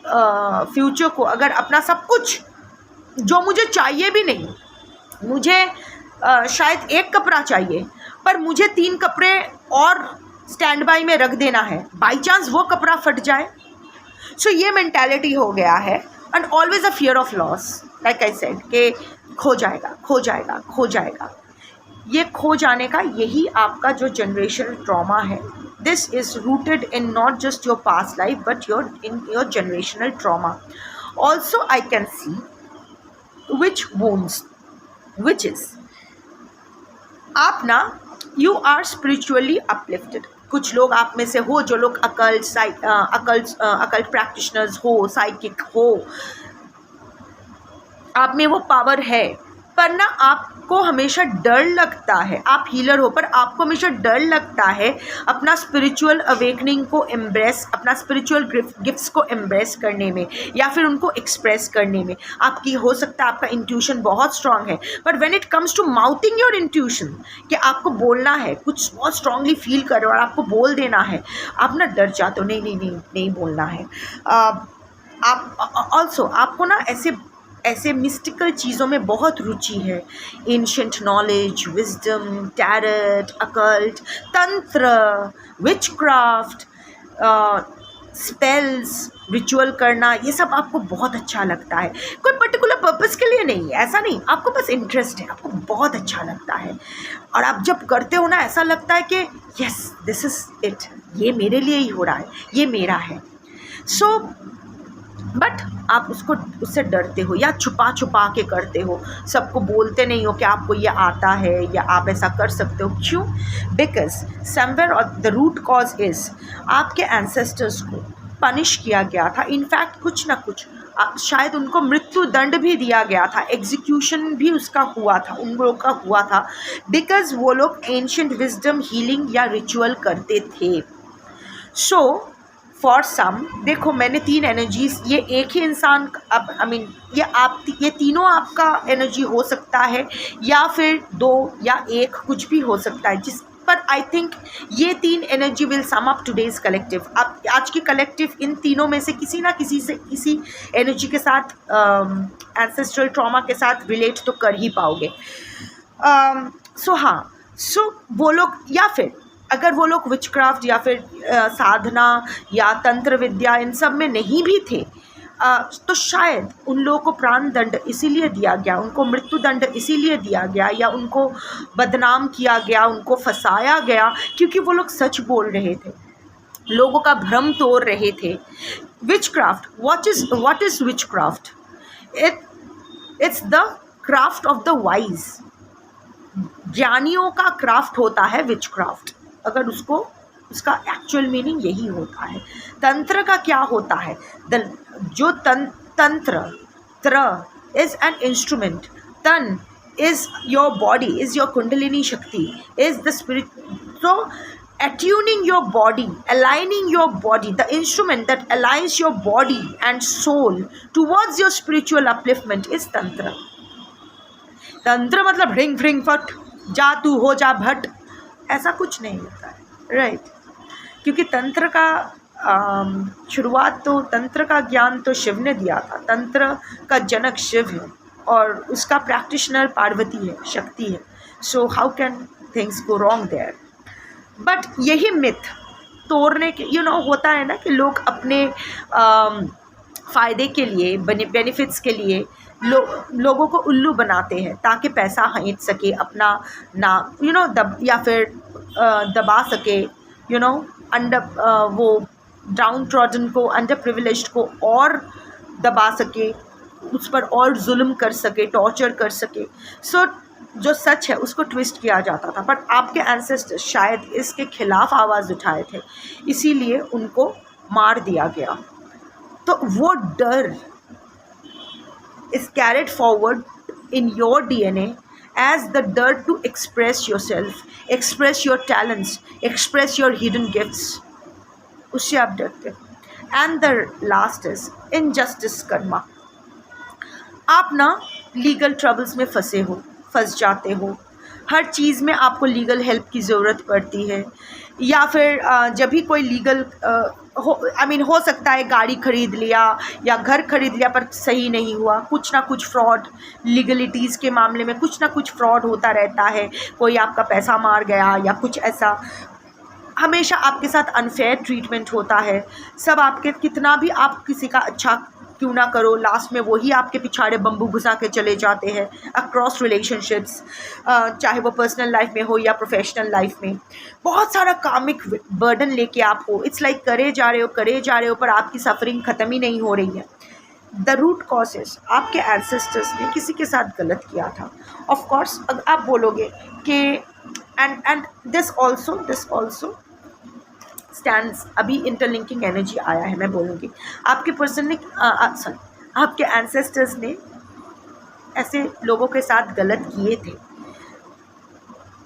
फ्यूचर को, अगर अपना सब कुछ जो मुझे चाहिए भी नहीं, मुझे शायद एक कपड़ा चाहिए पर मुझे 3 कपड़े और स्टैंड बाई में रख देना है, बाई चांस वो कपड़ा फट जाए। सो ये मेंटालिटी हो गया है, and always a fear of loss, like I said कि खो जाएगा, खो जाएगा, खो जाएगा। ये खो जाने का यही आपका जो जनरेशनल ट्रॉमा है, this is rooted in not just your past life but in your generational trauma. Also I can see which wounds, which is आप ना, यू आर स्पिरिचुअली अपलिफ्टेड। कुछ लोग आप में से हो जो लोग अकल्ट प्रैक्टिशनर्स हो, साइकिक हो, आप में वो पावर है, पर ना आपको हमेशा डर लगता है, आप हीलर हो पर आपको हमेशा डर लगता है अपना स्पिरिचुअल अवेकनिंग को एम्ब्रेस, अपना स्पिरिचुअल गिफ्ट्स को एम्ब्रेस करने में या फिर उनको एक्सप्रेस करने में। आपकी हो सकता है आपका इंट्यूशन बहुत स्ट्रांग है, पर when it comes to mouthing your intuition कि आपको बोलना है, कुछ बहुत स्ट्रांगली फील कर रहे हो और आपको बोल देना है, आप ना डर जाते हो, नहीं बोलना है। आप ऑल्सो आपको ना ऐसे मिस्टिकल चीज़ों में बहुत रुचि है, ancient knowledge, wisdom, tarot, occult, तंत्र, विचक्राफ्ट, स्पेल्स, रिचुअल करना, ये सब आपको बहुत अच्छा लगता है। कोई पर्टिकुलर पर्पस के लिए नहीं, ऐसा नहीं, आपको बस इंटरेस्ट है, आपको बहुत अच्छा लगता है, और आप जब करते हो ना ऐसा लगता है कि यस दिस इज़ इट, ये मेरे लिए ही हो रहा है, ये मेरा है। सो बट आप उससे डरते हो या छुपा के करते हो, सबको बोलते नहीं हो कि आपको ये आता है या आप ऐसा कर सकते हो। क्यों? Because somewhere or the root cause is आपके एंसेस्टर्स को पनिश किया गया था, इनफैक्ट कुछ ना कुछ शायद उनको मृत्यु दंड भी दिया गया था, एग्जीक्यूशन भी उसका हुआ था, उन लोगों का हुआ था, बिकॉज वो लोग एंशिएंट विजडम हीलिंग या रिचुअल करते थे। सो फॉर सम, देखो मैंने 3 एनर्जीज, ये एक ही इंसान, ये तीनों आपका एनर्जी हो सकता है, या फिर 2 या 1 कुछ भी हो सकता है, जिस पर आई थिंक ये 3 energy will sum up today's collective. आप आज की कलेक्टिव इन तीनों में से किसी ना किसी से किसी एनर्जी के साथ, एंसेस्ट्रल ट्रॉमा के साथ रिलेट तो कर ही पाओगे। सो वो लोग, या फिर अगर वो लोग विचक्राफ्ट या फिर साधना या तंत्र विद्या इन सब में नहीं भी थे, तो शायद उन लोगों को प्राण दंड इसीलिए दिया गया, उनको मृत्यु दंड इसीलिए दिया गया, या उनको बदनाम किया गया, उनको फंसाया गया, क्योंकि वो लोग सच बोल रहे थे, लोगों का भ्रम तोड़ रहे थे। Witchcraft, what is witchcraft? It's the craft of the wise. ज्ञानियों का क्राफ्ट होता है विचक्राफ्ट, अगर उसका एक्चुअल मीनिंग यही होता है। तंत्र का क्या होता है? जो tantra, tra is an instrument, tan is your body, is your kundalini shakti, is the spirit. So attuning your body, aligning your body, the instrument that aligns your body and soul towards your spiritual upliftment is tantra. तंत्र मतलब ring फ्रिंग फट, जा तू हो जा भट, ऐसा कुछ नहीं होता है, राइट? क्योंकि तंत्र का शुरुआत तो, तंत्र का ज्ञान तो शिव ने दिया था, तंत्र का जनक शिव है और उसका प्रैक्टिशनर पार्वती है, शक्ति है। So how can things go wrong there? But यही मिथ तोड़ने के होता है ना कि लोग अपने फ़ायदे के लिए, बेनिफिट्स के लिए लोगों को उल्लू बनाते हैं ताकि पैसा खींच सके, अपना नाम या फिर दबा सके, अंडर वो डाउन ट्रॉडन को, अंडर प्रिविलेज्ड को और दबा सके, उस पर और जुल्म कर सके, टॉर्चर कर सके। सो जो सच है उसको ट्विस्ट किया जाता था। बट आपके एंसेस्टर्स शायद इसके खिलाफ आवाज़ उठाए थे, इसीलिए उनको मार दिया गया। तो वो डर is carried forward in your DNA as the dare to express yourself, express your talents, express your hidden gifts. उससे आप डरते। And the last is injustice karma. आप ना लीगल ट्रबल्स में फंस जाते हो, हर चीज़ में आपको लीगल हेल्प की ज़रूरत पड़ती है, या फिर जब भी कोई लीगल हो सकता है गाड़ी खरीद लिया या घर खरीद लिया पर सही नहीं हुआ, कुछ ना कुछ फ्रॉड, लीगलिटीज़ के मामले में कुछ ना कुछ फ्रॉड होता रहता है, कोई आपका पैसा मार गया या कुछ ऐसा, हमेशा आपके साथ अनफेयर ट्रीटमेंट होता है। सब आपके, कितना भी आप किसी का अच्छा क्यों ना करो, लास्ट में वही आपके पिछाड़े बम्बू घुसा के चले जाते हैं। अक्रॉस रिलेशनशिप्स, चाहे वो पर्सनल लाइफ में हो या प्रोफेशनल लाइफ में, बहुत सारा कामिक बर्डन लेके आप हो, इट्स लाइक करे जा रहे हो पर आपकी सफरिंग ख़त्म ही नहीं हो रही है। द रूट कॉजेस, आपके एंसेस्टर्स ने किसी के साथ गलत किया था। ऑफ कोर्स आप बोलोगे कि एंड दिस ऑल्सो स्टैंड्स, अभी इंटरलिंकिंग एनर्जी आया है, मैं बोलूँगी आपके पर्सन ने आपके एंसेस्टर्स ने ऐसे लोगों के साथ गलत किए थे,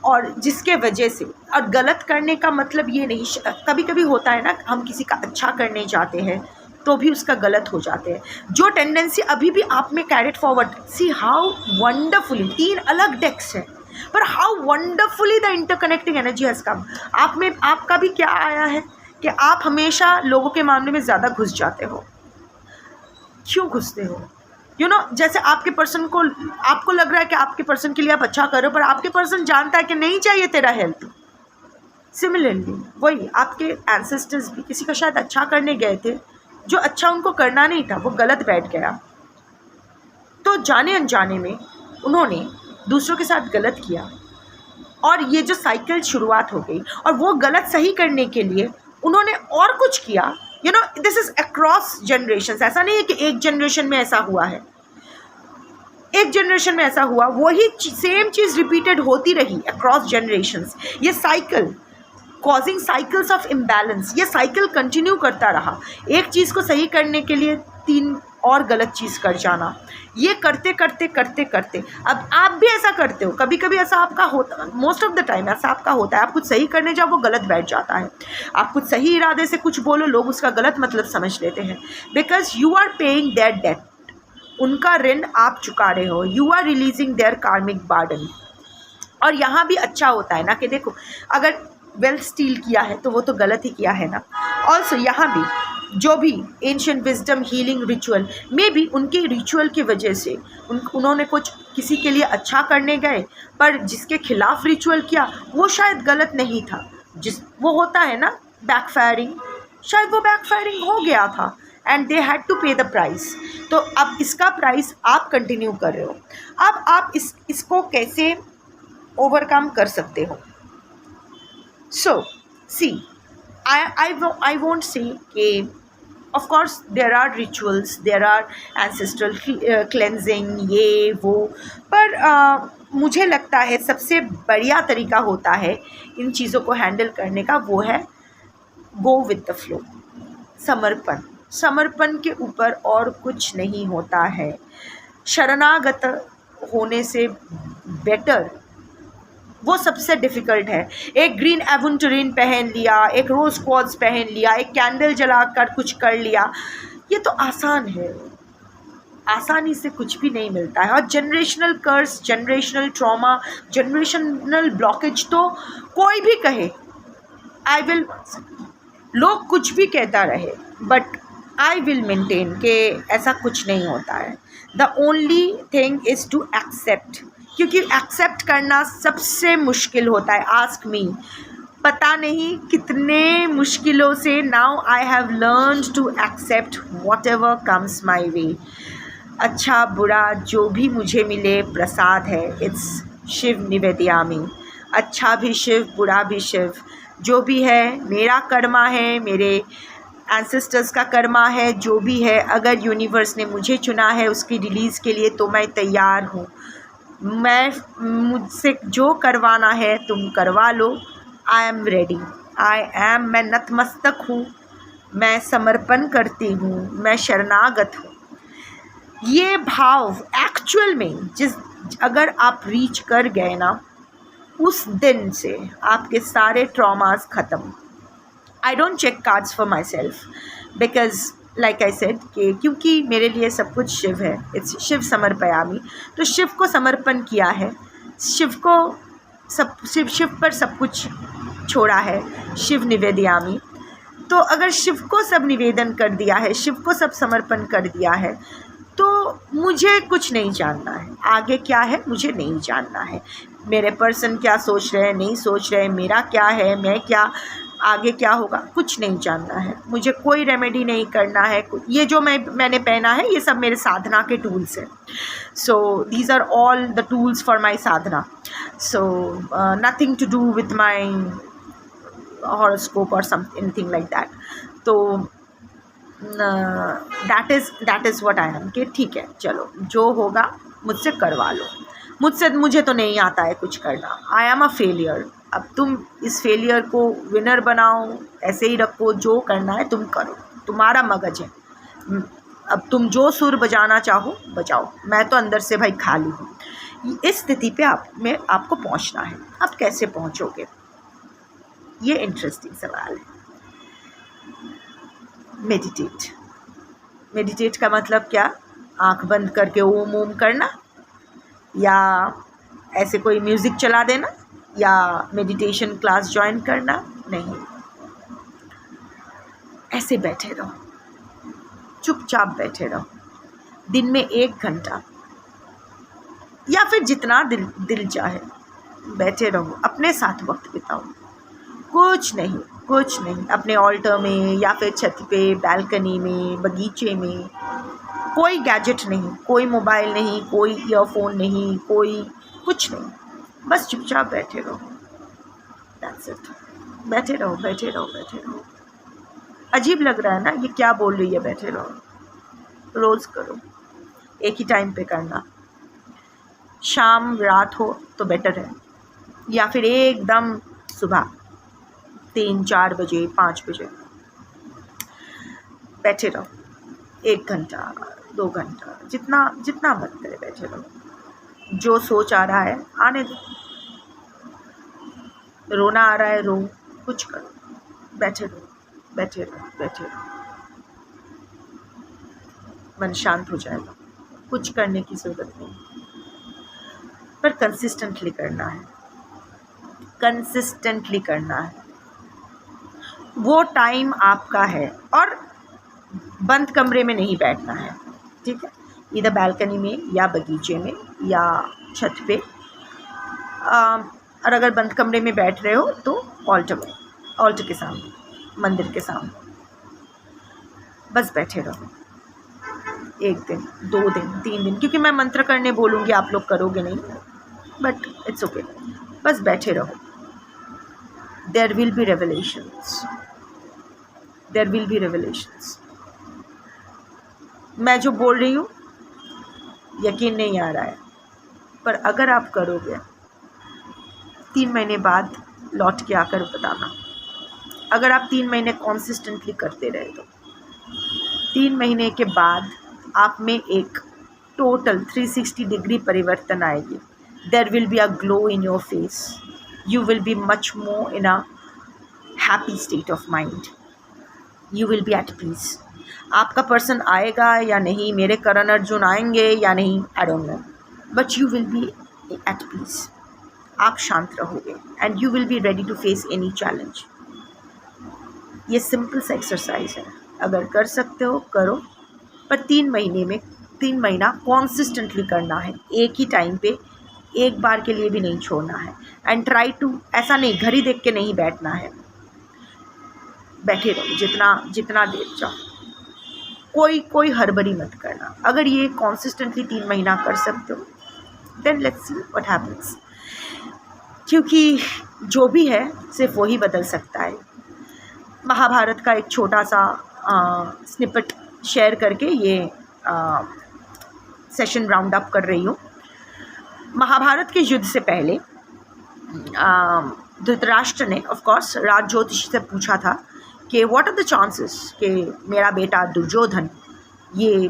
और जिसके वजह से, और गलत करने का मतलब ये नहीं, कभी कभी होता है ना हम किसी का अच्छा करने जाते हैं तो भी उसका गलत हो जाते हैं, जो टेंडेंसी अभी भी आप में carried forward. See how wonderfully, 3 अलग डेक्स हैं पर how wonderfully the interconnecting energy has come. आप में आपका भी क्या आया है कि आप हमेशा लोगों के मामले में ज़्यादा घुस जाते हो। क्यों घुसते हो? जैसे आपके पर्सन को, आपको लग रहा है कि आपके पर्सन के लिए आप अच्छा कर रहे हो, पर आपके पर्सन जानता है कि नहीं चाहिए तेरा हेल्प। सिमिलरली वही आपके एंसेस्टर्स भी किसी का शायद अच्छा करने गए थे, जो अच्छा उनको करना नहीं था, वो गलत बैठ गया, तो जाने अनजाने में उन्होंने दूसरों के साथ गलत किया, और ये जो साइकिल शुरुआत हो गई, और वो गलत सही करने के लिए उन्होंने और कुछ किया। दिस इज़ अक्रॉस जनरेशंस, ऐसा नहीं है कि एक जनरेशन में ऐसा हुआ है, एक जनरेशन में ऐसा हुआ, वही सेम चीज़ रिपीटेड होती रही अक्रॉस जनरेशंस। ये cycle causing cycles of imbalance. ये साइकिल कंटिन्यू करता रहा, एक चीज़ को सही करने के लिए 3 और गलत चीज़ कर जाना, ये करते करते करते करते अब आप भी ऐसा करते हो। कभी कभी ऐसा आपका होता, मोस्ट ऑफ द टाइम ऐसा आपका होता है, आप कुछ सही करने जाओ वो गलत बैठ जाता है। आप कुछ सही इरादे से कुछ बोलो, लोग उसका गलत मतलब समझ लेते हैं। Because you are paying their debt, उनका ऋण आप चुका रहे हो, you are releasing their karmic burden. और यहाँ भी अच्छा होता है ना कि देखो, अगर वेल्थ स्टील किया है तो वो तो गलत ही किया है ना। ऑल्सो यहाँ भी जो भी एंशिएंट विजडम हीलिंग रिचुअल में भी उनके रिचुअल की वजह से उन्होंने कुछ किसी के लिए अच्छा करने गए, पर जिसके खिलाफ रिचुअल किया वो शायद गलत नहीं था। वो होता है ना बैकफायरिंग, शायद वो बैकफायरिंग हो गया था एंड दे हैड टू पे द प्राइस। तो अब इसका प्राइस आप कंटिन्यू कर रहे हो। अब आप इसको कैसे ओवरकम कर सकते हो? सो सी, I won't say कि of course there are rituals, there are ancestral cleansing, ये वो, पर मुझे लगता है सबसे बढ़िया तरीका होता है इन चीज़ों को हैंडल करने का, वो है गो विद द फ्लो, समर्पण। समर्पण के ऊपर और कुछ नहीं होता है। शरणागत होने से बेटर, वो सबसे डिफ़िकल्ट है। एक ग्रीन एवुंटरिन पहन लिया, एक रोज़ क्वार्ट्ज पहन लिया, एक कैंडल जलाकर कुछ कर लिया, ये तो आसान है। आसानी से कुछ भी नहीं मिलता है। और जनरेशनल कर्स, जनरेशनल ट्रॉमा, जनरेशनल ब्लॉकेज तो कोई भी कहे, लोग कुछ भी कहता रहे, बट आई विल मेंटेन कि ऐसा कुछ नहीं होता है। The only thing is to accept, क्योंकि एक्सेप्ट करना सबसे मुश्किल होता है। आस्क मी, पता नहीं कितने मुश्किलों से now I have learned to accept whatever comes my way. अच्छा बुरा जो भी मुझे मिले प्रसाद है, इट्स शिव निवेदयामी। अच्छा भी शिव, बुरा भी शिव, जो भी है मेरा कर्मा है, मेरे एंसेस्टर्स का कर्मा है, जो भी है। अगर यूनिवर्स ने मुझे चुना है उसकी रिलीज़ के लिए तो मैं तैयार हूँ। मुझसे जो करवाना है तुम करवा लो, आई एम रेडी, मैं नतमस्तक हूँ, मैं समर्पण करती हूँ, मैं शरणागत हूँ। ये भाव एक्चुअल में अगर आप रीच कर गए ना, उस दिन से आपके सारे ट्रॉमास ख़त्म। I don't check cards for myself because like I said कि क्योंकि मेरे लिए सब कुछ शिव है, इट्स शिव समर्पयामी। तो शिव को समर्पण किया है, शिव पर सब कुछ छोड़ा है, शिव निवेदयामी। तो अगर शिव को सब निवेदन कर दिया है, शिव को सब समर्पण कर दिया है, तो मुझे कुछ नहीं जानना है। आगे क्या है मुझे नहीं जानना है। मेरे पर्सन क्या सोच रहे हैं, नहीं सोच रहे हैं, मेरा क्या है, मैं क्या, आगे क्या होगा, कुछ नहीं जानना है। मुझे कोई रेमेडी नहीं करना है। ये जो मैंने पहना है ये सब मेरे साधना के टूल्स हैं। So these are all the tools for my sadhana. So nothing to do with my horoscope और एनीथिंग लाइक दैट। तो that is what I am कि ठीक है चलो जो होगा मुझसे करवा लो। मुझे तो नहीं आता है कुछ करना। I am a failure. अब तुम इस फेलियर को विनर बनाओ, ऐसे ही रखो, जो करना है तुम करो, तुम्हारा मगज है। अब तुम जो सुर बजाना चाहो बजाओ, मैं तो अंदर से भाई खाली हूँ। इस स्थिति पे आपको पहुँचना है। आप कैसे पहुँचोगे, ये इंटरेस्टिंग सवाल है। मेडिटेट का मतलब क्या? आँख बंद करके ओम ओम करना, या ऐसे कोई म्यूज़िक चला देना, या मेडिटेशन क्लास ज्वाइन करना? नहीं, ऐसे बैठे रहो, चुपचाप बैठे रहो। दिन में 1 घंटा या फिर जितना दिल चाहे बैठे रहो, अपने साथ वक्त बिताओ। कुछ नहीं, अपने ऑल्टर में या फिर छत पे, बालकनी में, बगीचे में। कोई गैजेट नहीं, कोई मोबाइल नहीं, कोई ईयरफोन नहीं, कोई कुछ नहीं, बस चुपचाप बैठे रहो। That's it. बैठे रहो। अजीब लग रहा है ना, ये क्या बोल रही है बैठे रहो? रोज़ करो, एक ही टाइम पे करना। शाम रात हो तो बेटर है, या फिर एकदम सुबह। 3-4 बजे, 5 बजे बैठे रहो, 1 घंटा, 2 घंटा, जितना जितना मन करे बैठे रहो। जो सोच आ रहा है आने दो, रोना आ रहा है रो, कुछ करो, बैठे रहो, बैठे रहो, बैठे रहो, मन शांत हो जाएगा। कुछ करने की ज़रूरत नहीं, पर कंसिस्टेंटली करना है, कंसिस्टेंटली करना है। वो टाइम आपका है, और बंद कमरे में नहीं बैठना है, ठीक है? इधर बालकनी में या बगीचे में या छत पे, और अगर बंद कमरे में बैठ रहे हो तो ऑल्टर में, ऑल्टर के सामने, मंदिर के सामने बस बैठे रहो। 1 दिन, 2 दिन, 3 दिन, क्योंकि मैं मंत्र करने बोलूँगी, आप लोग करोगे नहीं, बट इट्स ओके, बस बैठे रहो। There will be revelations, there will be revelations. मैं जो बोल रही हूँ यकीन नहीं आ रहा है, पर अगर आप करोगे 3 महीने बाद लौट के आकर बताना। अगर आप 3 महीने कॉन्सिस्टेंटली करते रहे तो 3 महीने के बाद आप में एक टोटल 360 डिग्री परिवर्तन आएगी। There will be a glow in your face, you will be much more in a happy state of mind, you will be at peace. आपका पर्सन आएगा या नहीं, मेरे करण अर्जुन आएंगे या नहीं, I don't know, but you will be at peace. आप शांत रहोगे and you will be ready to face any challenge. ये सिंपल सा एक्सरसाइज है, अगर कर सकते हो करो, पर 3 महीने में 3 महीना कॉन्सिस्टेंटली करना है, एक ही टाइम पे, एक बार के लिए भी नहीं छोड़ना है। एंड ट्राई टू, ऐसा नहीं घड़ी देख के नहीं बैठना है, बैठे रहो जितना देर चाहो, कोई हड़बड़ी मत करना। अगर ये कॉन्सिस्टेंटली 3 महीना कर सकते हो then let's see what happens, क्योंकि जो भी है सिर्फ वही बदल सकता है। महाभारत का एक छोटा सा स्निपेट शेयर करके ये सेशन राउंड अप कर रही हूँ। महाभारत के युद्ध से पहले धृतराष्ट्र ने ऑफ कोर्स राज ज्योतिष से पूछा था कि व्हाट आर द चांसेस कि मेरा बेटा दुर्योधन ये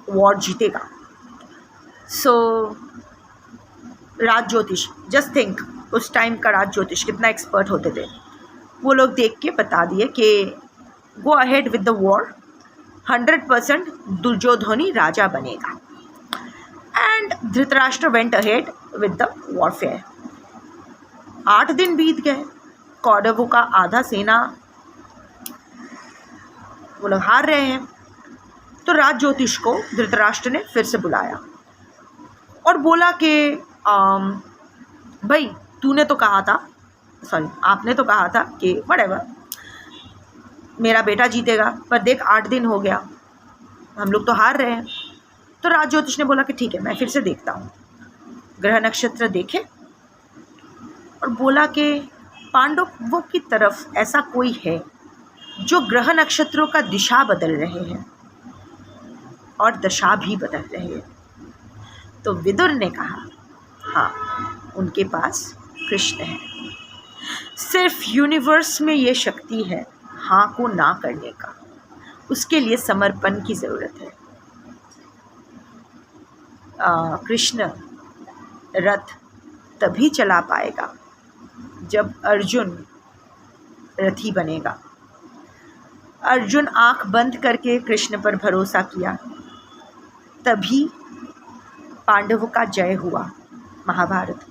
वॉर जीतेगा। सो राज ज्योतिष, जस्ट थिंक उस टाइम का राज ज्योतिष कितना एक्सपर्ट होते थे, वो लोग देख के बता दिए कि go ahead with the war, 100% दुर्योधनी राजा बनेगा। And Dhritarashtra went ahead with the warfare. 8 दिन बीत गए, कौरवों का आधा सेना, वो लोग हार रहे हैं। तो राज ज्योतिष को धृतराष्ट्र ने फिर से बुलाया और बोला कि भाई तूने तो कहा था, सॉरी आपने तो कहा था कि व्हाटएवर मेरा बेटा जीतेगा, पर देख 8 दिन हो गया, हम लोग तो हार रहे हैं। तो राज ज्योतिष ने बोला कि ठीक है मैं फिर से देखता हूँ। ग्रह नक्षत्र देखे और बोला कि पांडवों की तरफ ऐसा कोई है जो ग्रह नक्षत्रों का दिशा बदल रहे हैं और दशा भी बदल रहे हैं। तो विदुर ने कहा हाँ उनके पास कृष्ण है, सिर्फ यूनिवर्स में ये शक्ति है हाँ को ना करने का, उसके लिए समर्पण की ज़रूरत है। कृष्ण रथ तभी चला पाएगा जब अर्जुन रथी बनेगा। अर्जुन आंख बंद करके कृष्ण पर भरोसा किया, तभी पांडवों का जय हुआ महाभारत।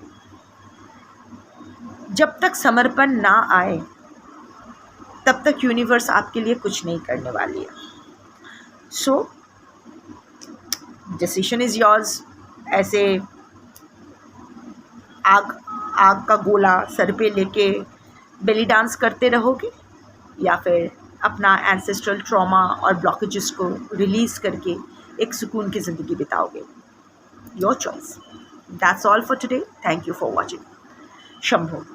जब तक समर्पण ना आए तब तक यूनिवर्स आपके लिए कुछ नहीं करने वाली है। So decision is yours. ऐसे आग का गोला सर पे लेके बेली डांस करते रहोगे या फिर अपना एंसेस्ट्रल ट्रॉमा और ब्लॉकेजेस को रिलीज़ करके एक सुकून की ज़िंदगी बिताओगे। Your choice. That's all for today. Thank you for watching. Shambho.